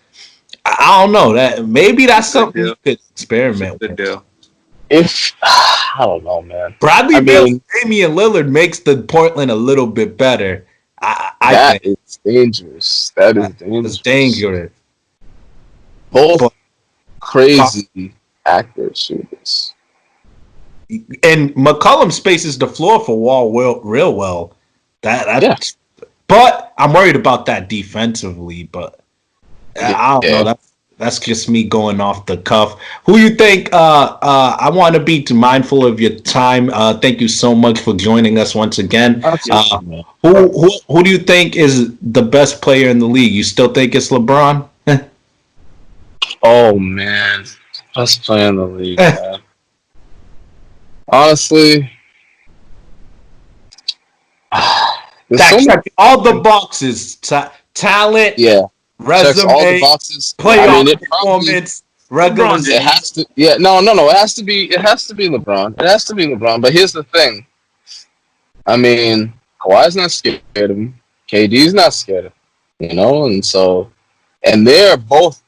I don't know that. Maybe that's something you could experiment with. Deal. I don't know, man. Bradley Beal and Damian Lillard makes the Portland a little bit better. That is dangerous. That is dangerous. It's dangerous. Both crazy accurate shooters. And McCollum spaces the floor for Wall real well. But I'm worried about that defensively. But I don't know. That's just me going off the cuff. Who you think? I want to be mindful of your time. Thank you so much for joining us once again. Who do you think is the best player in the league? You still think it's LeBron? Oh man, best player in the league. Man. Honestly, all the boxes: talent, resume, checks all the boxes. Playoff performance, regular. It has to. Yeah, no. It has to be. It has to be LeBron. It has to be LeBron. But here's the thing. I mean, Kawhi's not scared of him. KD's not scared of him. And they're both.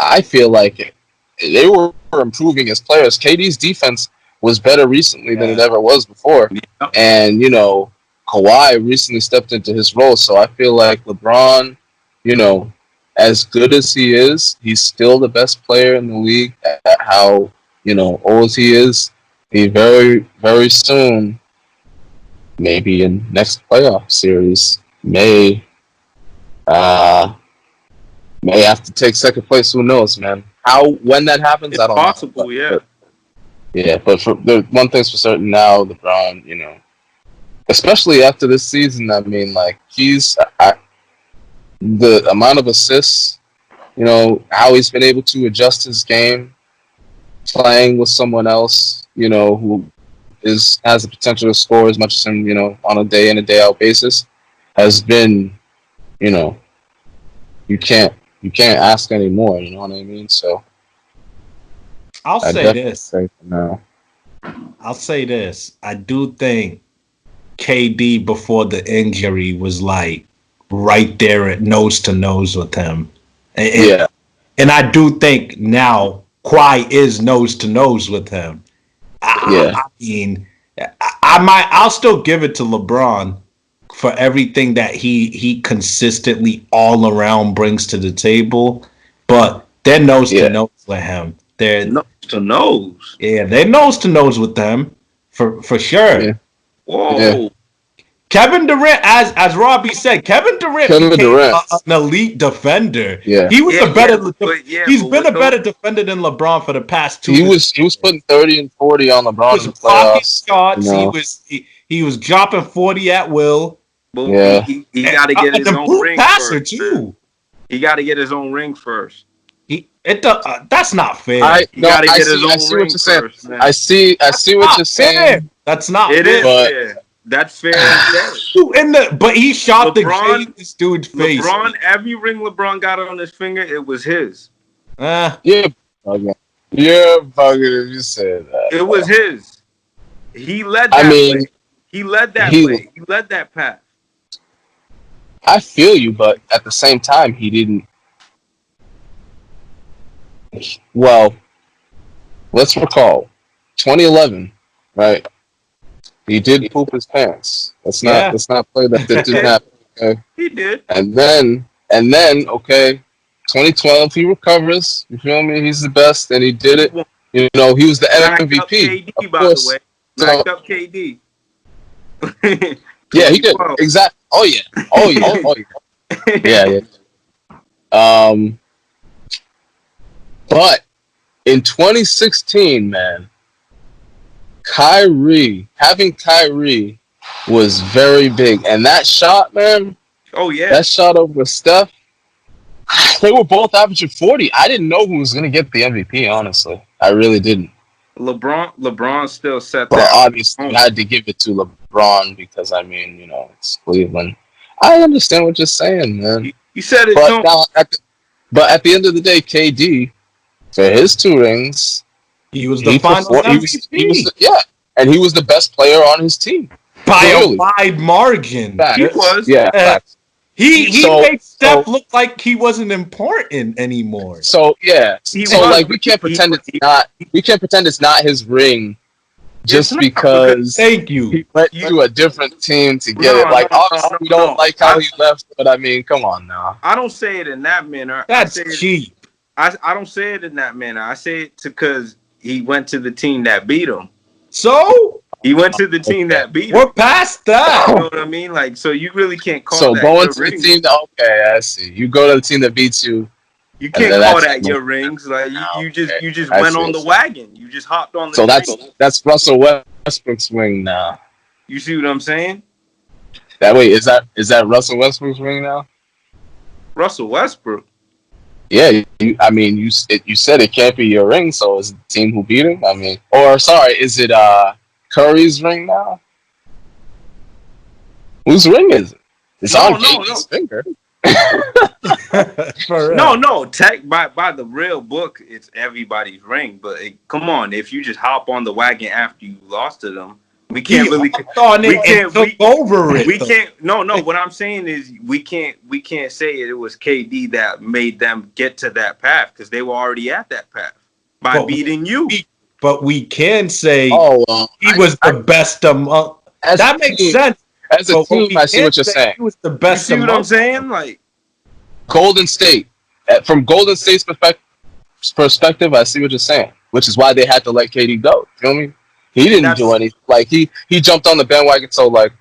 I feel like they were improving as players. KD's defense was better recently than it ever was before. Yeah. And, Kawhi recently stepped into his role. So I feel like LeBron, as good as he is, he's still the best player in the league at how, old he is. He very, very soon, maybe in next playoff series, may may have to take second place. Who knows, man? When that happens, It's I don't possible, know. yeah. But, yeah, but for the one thing's for certain now, LeBron, especially after this season, I mean, like the amount of assists, how he's been able to adjust his game, playing with someone else, who has the potential to score as much as him, on a day in and day out basis, has been, you can't ask any more. You know what I mean? So I'll I say definitely this. say no. I'll say this. I do think KD before the injury was like right there at nose to nose with him. Yeah, And I do think now Kawhi is nose to nose with him. yeah, I mean, I'll still give it to LeBron for everything that he consistently all around brings to the table, but they're nose to nose with him. They're Nose to nose. Yeah, they're nose to nose with them for sure. Yeah. Whoa. Yeah. Kevin Durant, as Robbie said, Kevin Durant became an elite defender. Yeah. He was Yeah, a better. yeah, he's but been with a better defender than LeBron for the past 2 He years. was putting 30 and 40 on LeBron in the Blocking playoffs. shots. He was dropping 40 at will. But Yeah. he got to get his own ring passer first. too. He got to get his own ring first. That's not fair. He got to get his own see ring what you're saying. first, man. I see what you're saying. That's not It fair. is fair. That's fair. But he shot LeBron- the J in this dude's face. LeBron, every ring LeBron got on his finger, it was his. You're bugging if you say that. It was his. He led that way. He led that way. He led that path. I feel you, but at the same time, he didn't. Well, let's recall 2011, right? He did poop his pants. Let's not play that didn't happen. Okay? He did. And then, okay, 2012 he recovers. You feel me? He's the best, and he did it. He was the MVP. KD, by the way. Backed up KD. Yeah, he did. Exactly. Oh yeah. Yeah. But in 2016, man, having Kyrie was very big. And that shot, man, that shot over Steph, they were both averaging 40. I didn't know who was going to get the MVP, honestly. I really didn't. LeBron still set that. But obviously, I had to give it to LeBron because, it's Cleveland. I understand what you're saying, man. You said it, but at the end of the day, KD, for his 2 rings, he was the final MVP. And he was the best player on his team by a wide margin. He was. Yeah. He made Steph look like he wasn't important anymore. So we can't pretend it's not his ring just because thank you. He went to a different team to get it. Like obviously we don't like how he left, but I mean, come on now. I don't say it in that manner. That's cheap. I don't say it in that manner. I say it because he went to the team that beat him. So he went to the team that beat him. We're past that. You know what I mean? Like, so you really can't call so that going your to ring. the team that, okay, I see. You go to the team that beats you. You can't call that your rings. Like you just went on the wagon. You just hopped on the So that's Russell Westbrook's ring now. You see what I'm saying? Is that Russell Westbrook's ring now? Russell Westbrook. Yeah, you said it can't be your ring, so is it the team who beat him? Is it Curry's ring now? Whose ring is it? It's on KD's finger. No. By the real book, it's everybody's ring. But come on, if you just hop on the wagon after you lost to them, we can't really. We can't. No. What I'm saying is we can't say it was KD that made them get to that path because they were already at that path by beating you. But we can say he was the best among. That makes sense. As a team, I see what you're saying. He was the best. You see what I'm saying? Like Golden State. From Golden State's perspective, I see what you're saying. Which is why they had to let KD go. You feel me? He didn't do anything. Like he jumped on the bandwagon. So like,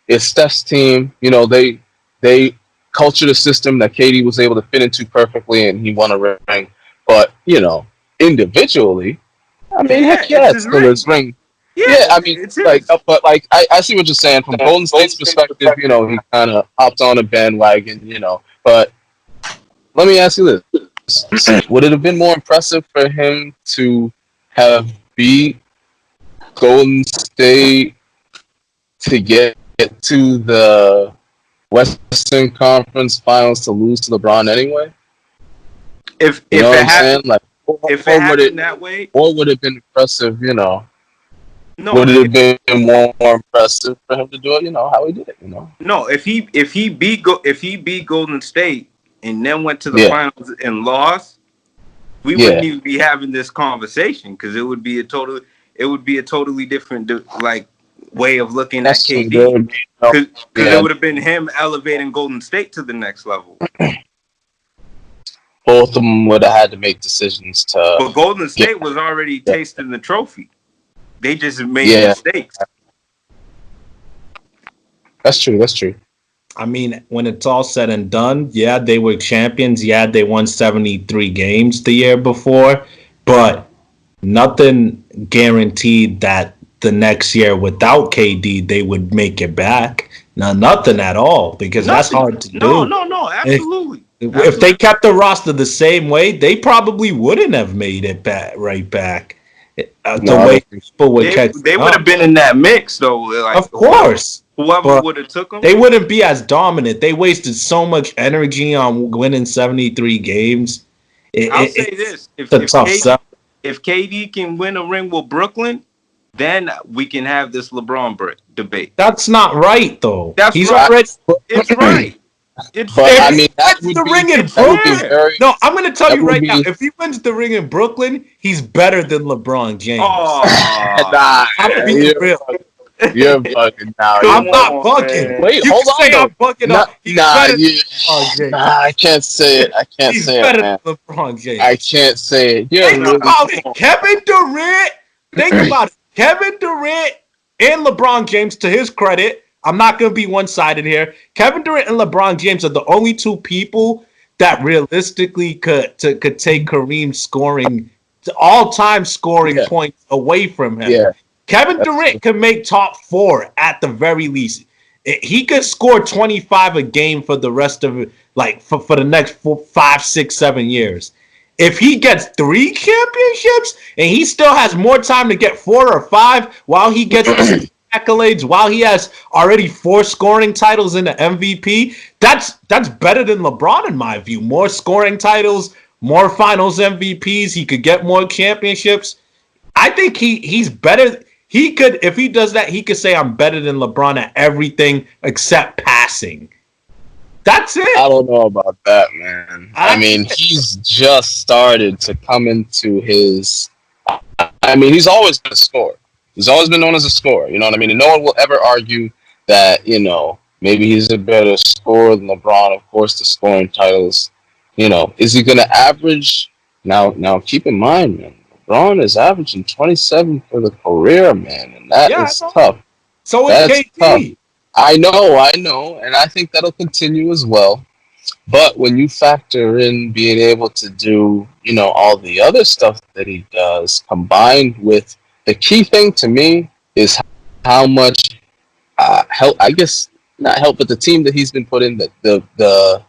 it's Steph's team. They cultured a system that KD was able to fit into perfectly, and he won a ring. But individually, I mean, heck yeah, it's still his ring. Yeah, I mean, but I see what you're saying from Golden State's perspective. He kind of hopped on a bandwagon, But let me ask you this: would it have been more impressive for him to have beat Golden State to get to the Western Conference Finals to lose to LeBron anyway? If it happened, if it happened that way, or would it have been impressive? No, would it have been more impressive for him to do it? How he did it. No, if he beat Golden State and then went to the finals and lost, we wouldn't even be having this conversation because it would be a totally different way of looking at KD. Because it would have been him elevating Golden State to the next level. Both of them would have had to make decisions to. But Golden State was already tasting the trophy. They just made mistakes. That's true. I mean, when it's all said and done, yeah, they were champions. Yeah, they won 73 games the year before, but nothing guaranteed that the next year without KD they would make it back. No, nothing at all, because that's hard to do. No, absolutely. If they kept the roster the same way, they probably wouldn't have made it right back. The way people would catch they would have been in that mix, though. Of course. Whoever would have took them. They wouldn't be as dominant. They wasted so much energy on winning 73 games. I'll say this. If KD can win a ring with Brooklyn, then we can have this LeBron debate. That's not right, though. He's right. It's right. I mean, that would the ring in Brooklyn. No, I'm going to tell you right now. If he wins the ring in Brooklyn, he's better than LeBron James. Oh, I'm being real. You're bugging now. I'm not bugging. Wait, you hold on. Say I'm bugging. I can't say it. He's better than LeBron James. I can't say it. Think about it. Kevin Durant. Think about it. Kevin Durant and LeBron James, to his credit, I'm not going to be one-sided here. Kevin Durant and LeBron James are the only two people that realistically could take Kareem's scoring, all-time scoring points away from him. Yeah. Kevin Durant could make top 4 at the very least. He could score 25 a game for the rest of it, for the next 5, 6, 7 years. If he gets 3 championships and he still has more time to get 4 or 5 while he gets accolades, while he has already 4 scoring titles in the MVP, that's better than LeBron in my view. More scoring titles, more finals MVPs. He could get more championships. I think he's better. He could, if he does that, he could say I'm better than LeBron at everything except passing. That's it. I don't know about that, man. I mean, he's just started to come into his. I mean, he's always been a scorer. He's always been known as a scorer. You know what I mean? And no one will ever argue that, maybe he's a better scorer than LeBron. Of course, the scoring titles, is he going to average? Now, keep in mind, man, LeBron is averaging 27 for the career, man, and that is tough. So is KD. Tough. I know, and I think that'll continue as well. But when you factor in being able to do, all the other stuff that he does, combined with the key thing to me is how much help, I guess not help, but the team that he's been put in, the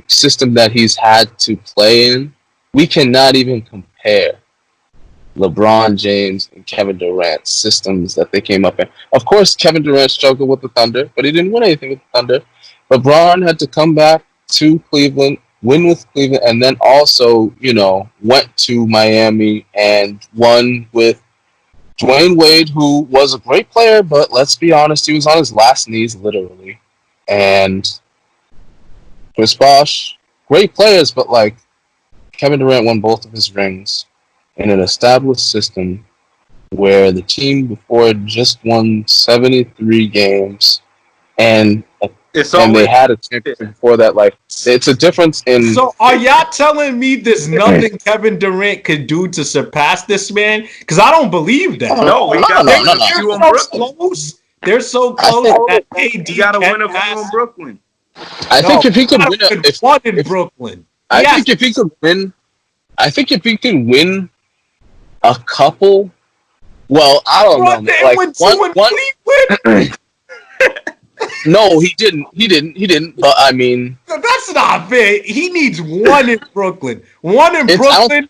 system that he's had to play in, we cannot even compare LeBron James and Kevin Durant's systems that they came up in. Of course, Kevin Durant struggled with the Thunder, but he didn't win anything with the Thunder. LeBron had to come back to Cleveland, win with Cleveland, and then also, went to Miami and won with Dwayne Wade, who was a great player, but let's be honest, he was on his last knees, literally. And Chris Bosh, great players, but Kevin Durant won both of his rings in an established system where the team before just won 73 games and they had a championship before that. It's a difference in. So are y'all telling me there's nothing Kevin Durant could do to surpass this man? Because I don't believe that. No, we got close. They're so close that KD You got to win a pass. from Brooklyn. I think if he could win, one in Brooklyn. I think if he could win a couple. Well, I don't know. Like one. No, he didn't. But I mean, that's not fair. He needs one in Brooklyn. One in Brooklyn.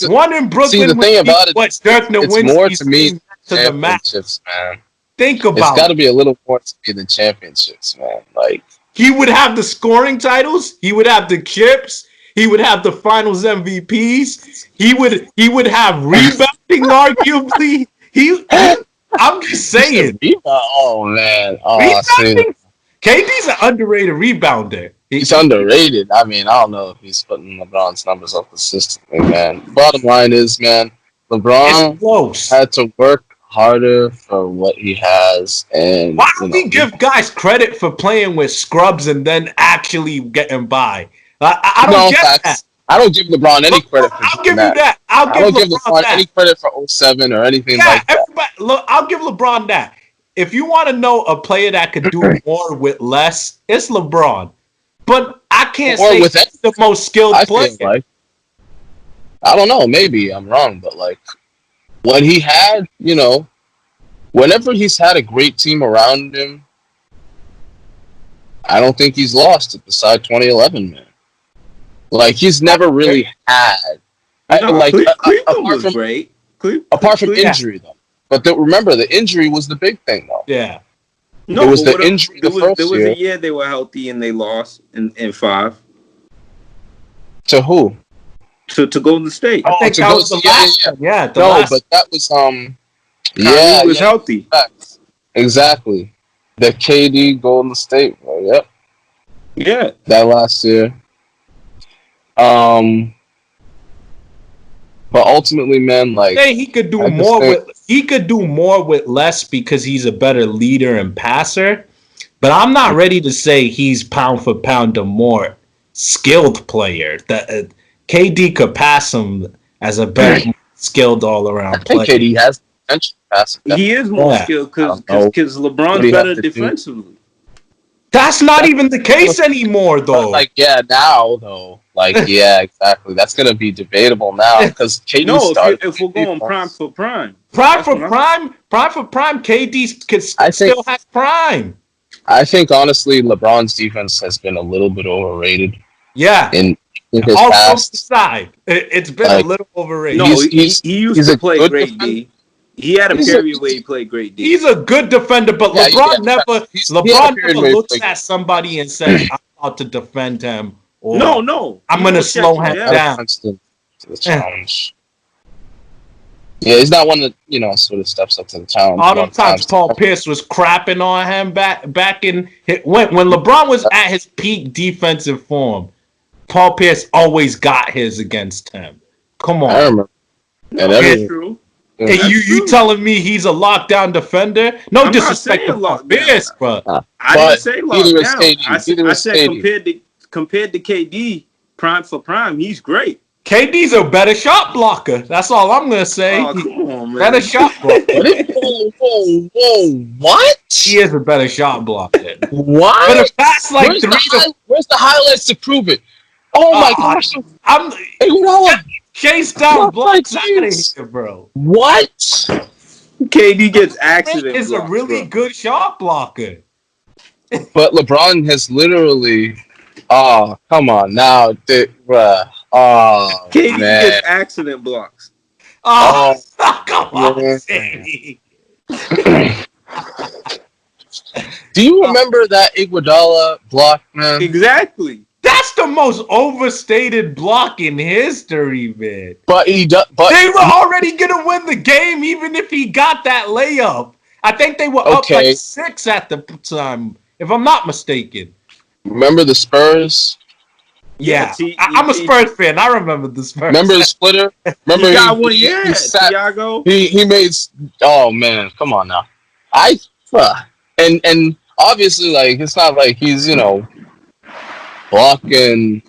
One in Brooklyn. See, the thing about it, what Dirk Nowitzki it's more to me to the match. Man. Think about it's got to be a little more to me than championships, man. Like he would have the scoring titles. He would have the chips. He would have the Finals MVPs. He would have rebounding, arguably. I'm just saying. Oh man. KD's an underrated rebounder. He's underrated. I mean, I don't know if he's putting LeBron's numbers up consistently, man. Bottom line is, man, LeBron had to work harder for what he has. And why don't we give guys credit for playing with scrubs and then actually getting by? I don't get that. I don't give LeBron any credit for I'll give you that. I don't give LeBron any credit for 07 or anything like that. Look, I'll give LeBron that. If you want to know a player that could do more with less, it's LeBron. But I can't say he's the most skilled player. Like, I don't know. Maybe I'm wrong, but like when he had, whenever he's had a great team around him, I don't think he's lost it beside 2011, man. Like he's never really had. Cleveland was great. Apart from injury, though. But remember, the injury was the big thing, though. Yeah. No, it was the injury the first year. There was a year they were healthy and they lost in 5. To who? To Golden State. I think that was the last one. Yeah. But that was he was healthy. Exactly. The KD Golden State. Well, yep. Yeah. That last year. But ultimately, man, like he could do more with less because he's a better leader and passer. But I'm not ready to say he's pound for pound a more skilled player. That KD could pass him as a better skilled all around player. KD has potential to pass him. He is more skilled because LeBron's better defensively. That's not even the case anymore, though. But now, though. Yeah, exactly. That's going to be debatable now because KD if we're going prime for prime. Prime for prime, KD still has prime. I think, honestly, LeBron's defense has been a little bit overrated. Yeah. In his all past. the side. It's been a little overrated. No, he used to play great D. He had a period where he played great D. He's a good defender, but LeBron never looks at somebody and says, I'm about to defend him. Or, no. I'm going to slow him down. To the challenge. Yeah, he's not one that, sort of steps up to the challenge. All the times Paul Pierce was crapping on him back in when LeBron was at his peak defensive form, Paul Pierce always got his against him. Come on. I remember. That's true. And you telling me he's a lockdown defender? No disrespect to Paul Pierce, but I didn't say lockdown. I said compared to KD, prime for prime, he's great. KD's a better shot blocker. That's all I'm gonna say. Oh, come on, man. Better shot blocker. Whoa! What? He is a better shot blocker. What? But if that's like where's the highlights to prove it? Oh my gosh! Chase down blocks out of here, bro. What? KD gets accident. Is a really good shot blocker. But LeBron has literally. Oh, come on now, bruh. Oh, KD gets accident blocks. Oh, come on, Sammy. Do you remember that Iguodala block, man? Exactly. That's the most overstated block in history, man. But they were already gonna win the game, even if he got that layup. I think they were up like 6 at the time, if I'm not mistaken. Remember the Spurs? Yeah, I'm a Spurs fan. I remember the Spurs. Remember the splitter? Remember he got one, Thiago. He made. Oh man, come on now. And obviously, like it's not like he's blocking.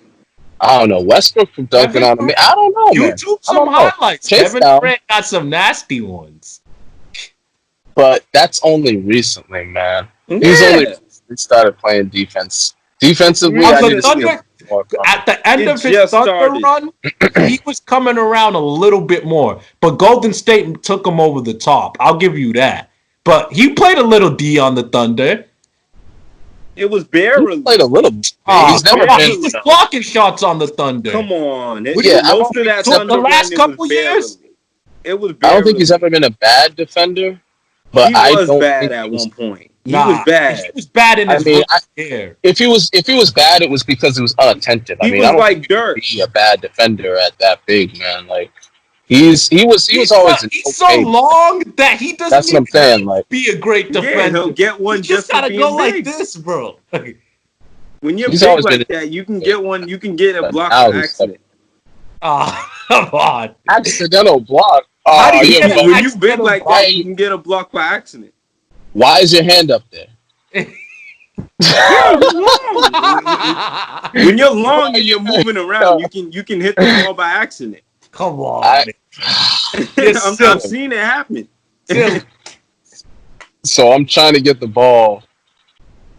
I don't know, Westbrook from dunking on him. I don't know. YouTube some highlights. Kevin Durant got some nasty ones. but that's only recently, man. Yeah. He's only recently started playing defense. Defensively, On I the need to see Thunder, him more from him. at the end It of his just Thunder started. run, he was coming around a little bit more. But Golden State took him over the top. I'll give you that. But he played a little D on the Thunder. It was He barely. played a little bit. Oh, He's never come on, been. he was blocking shots on the Thunder. Come on. Yeah, I Most don't of that think so. Thunder The last run, it couple was years? barely. It was I barely. don't think he's ever been a bad defender, but He I was don't bad think at he was- one point. He Nah, was bad. He was bad in I his mean, rookie year. If he was bad, it was because he was unattentive. I He mean, was I don't like think he Dirk. could be a bad defender at that big, man. Like he was always an He's okay. so long that he doesn't That's what I'm even saying. Like be a great Yeah, defender. he'll get one You just for gotta being go big. like this, bro. When you're He's big always like been- that, you can get one. You can get a But block now for he's accident. Oh, come on. accidental block. How do you yeah, get but an When you big like Why- that, you can get a block by accident. why is your hand up there? Yeah, you're long. When you're long and you're moving around, you can hit the ball by accident. Come on. I'm seeing it happen. Silly. So I'm trying to get the ball.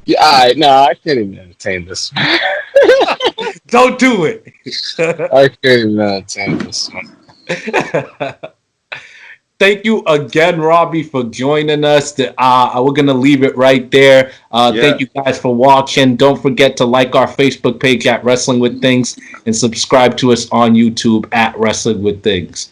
Yeah, I can't even entertain this. Don't do it. I can't even entertain this. Thank you again, Robbie, for joining us. We're going to leave it right there. Thank you guys for watching. Don't forget to like our Facebook page at Wrestling with Things and subscribe to us on YouTube at Wrestling with Things.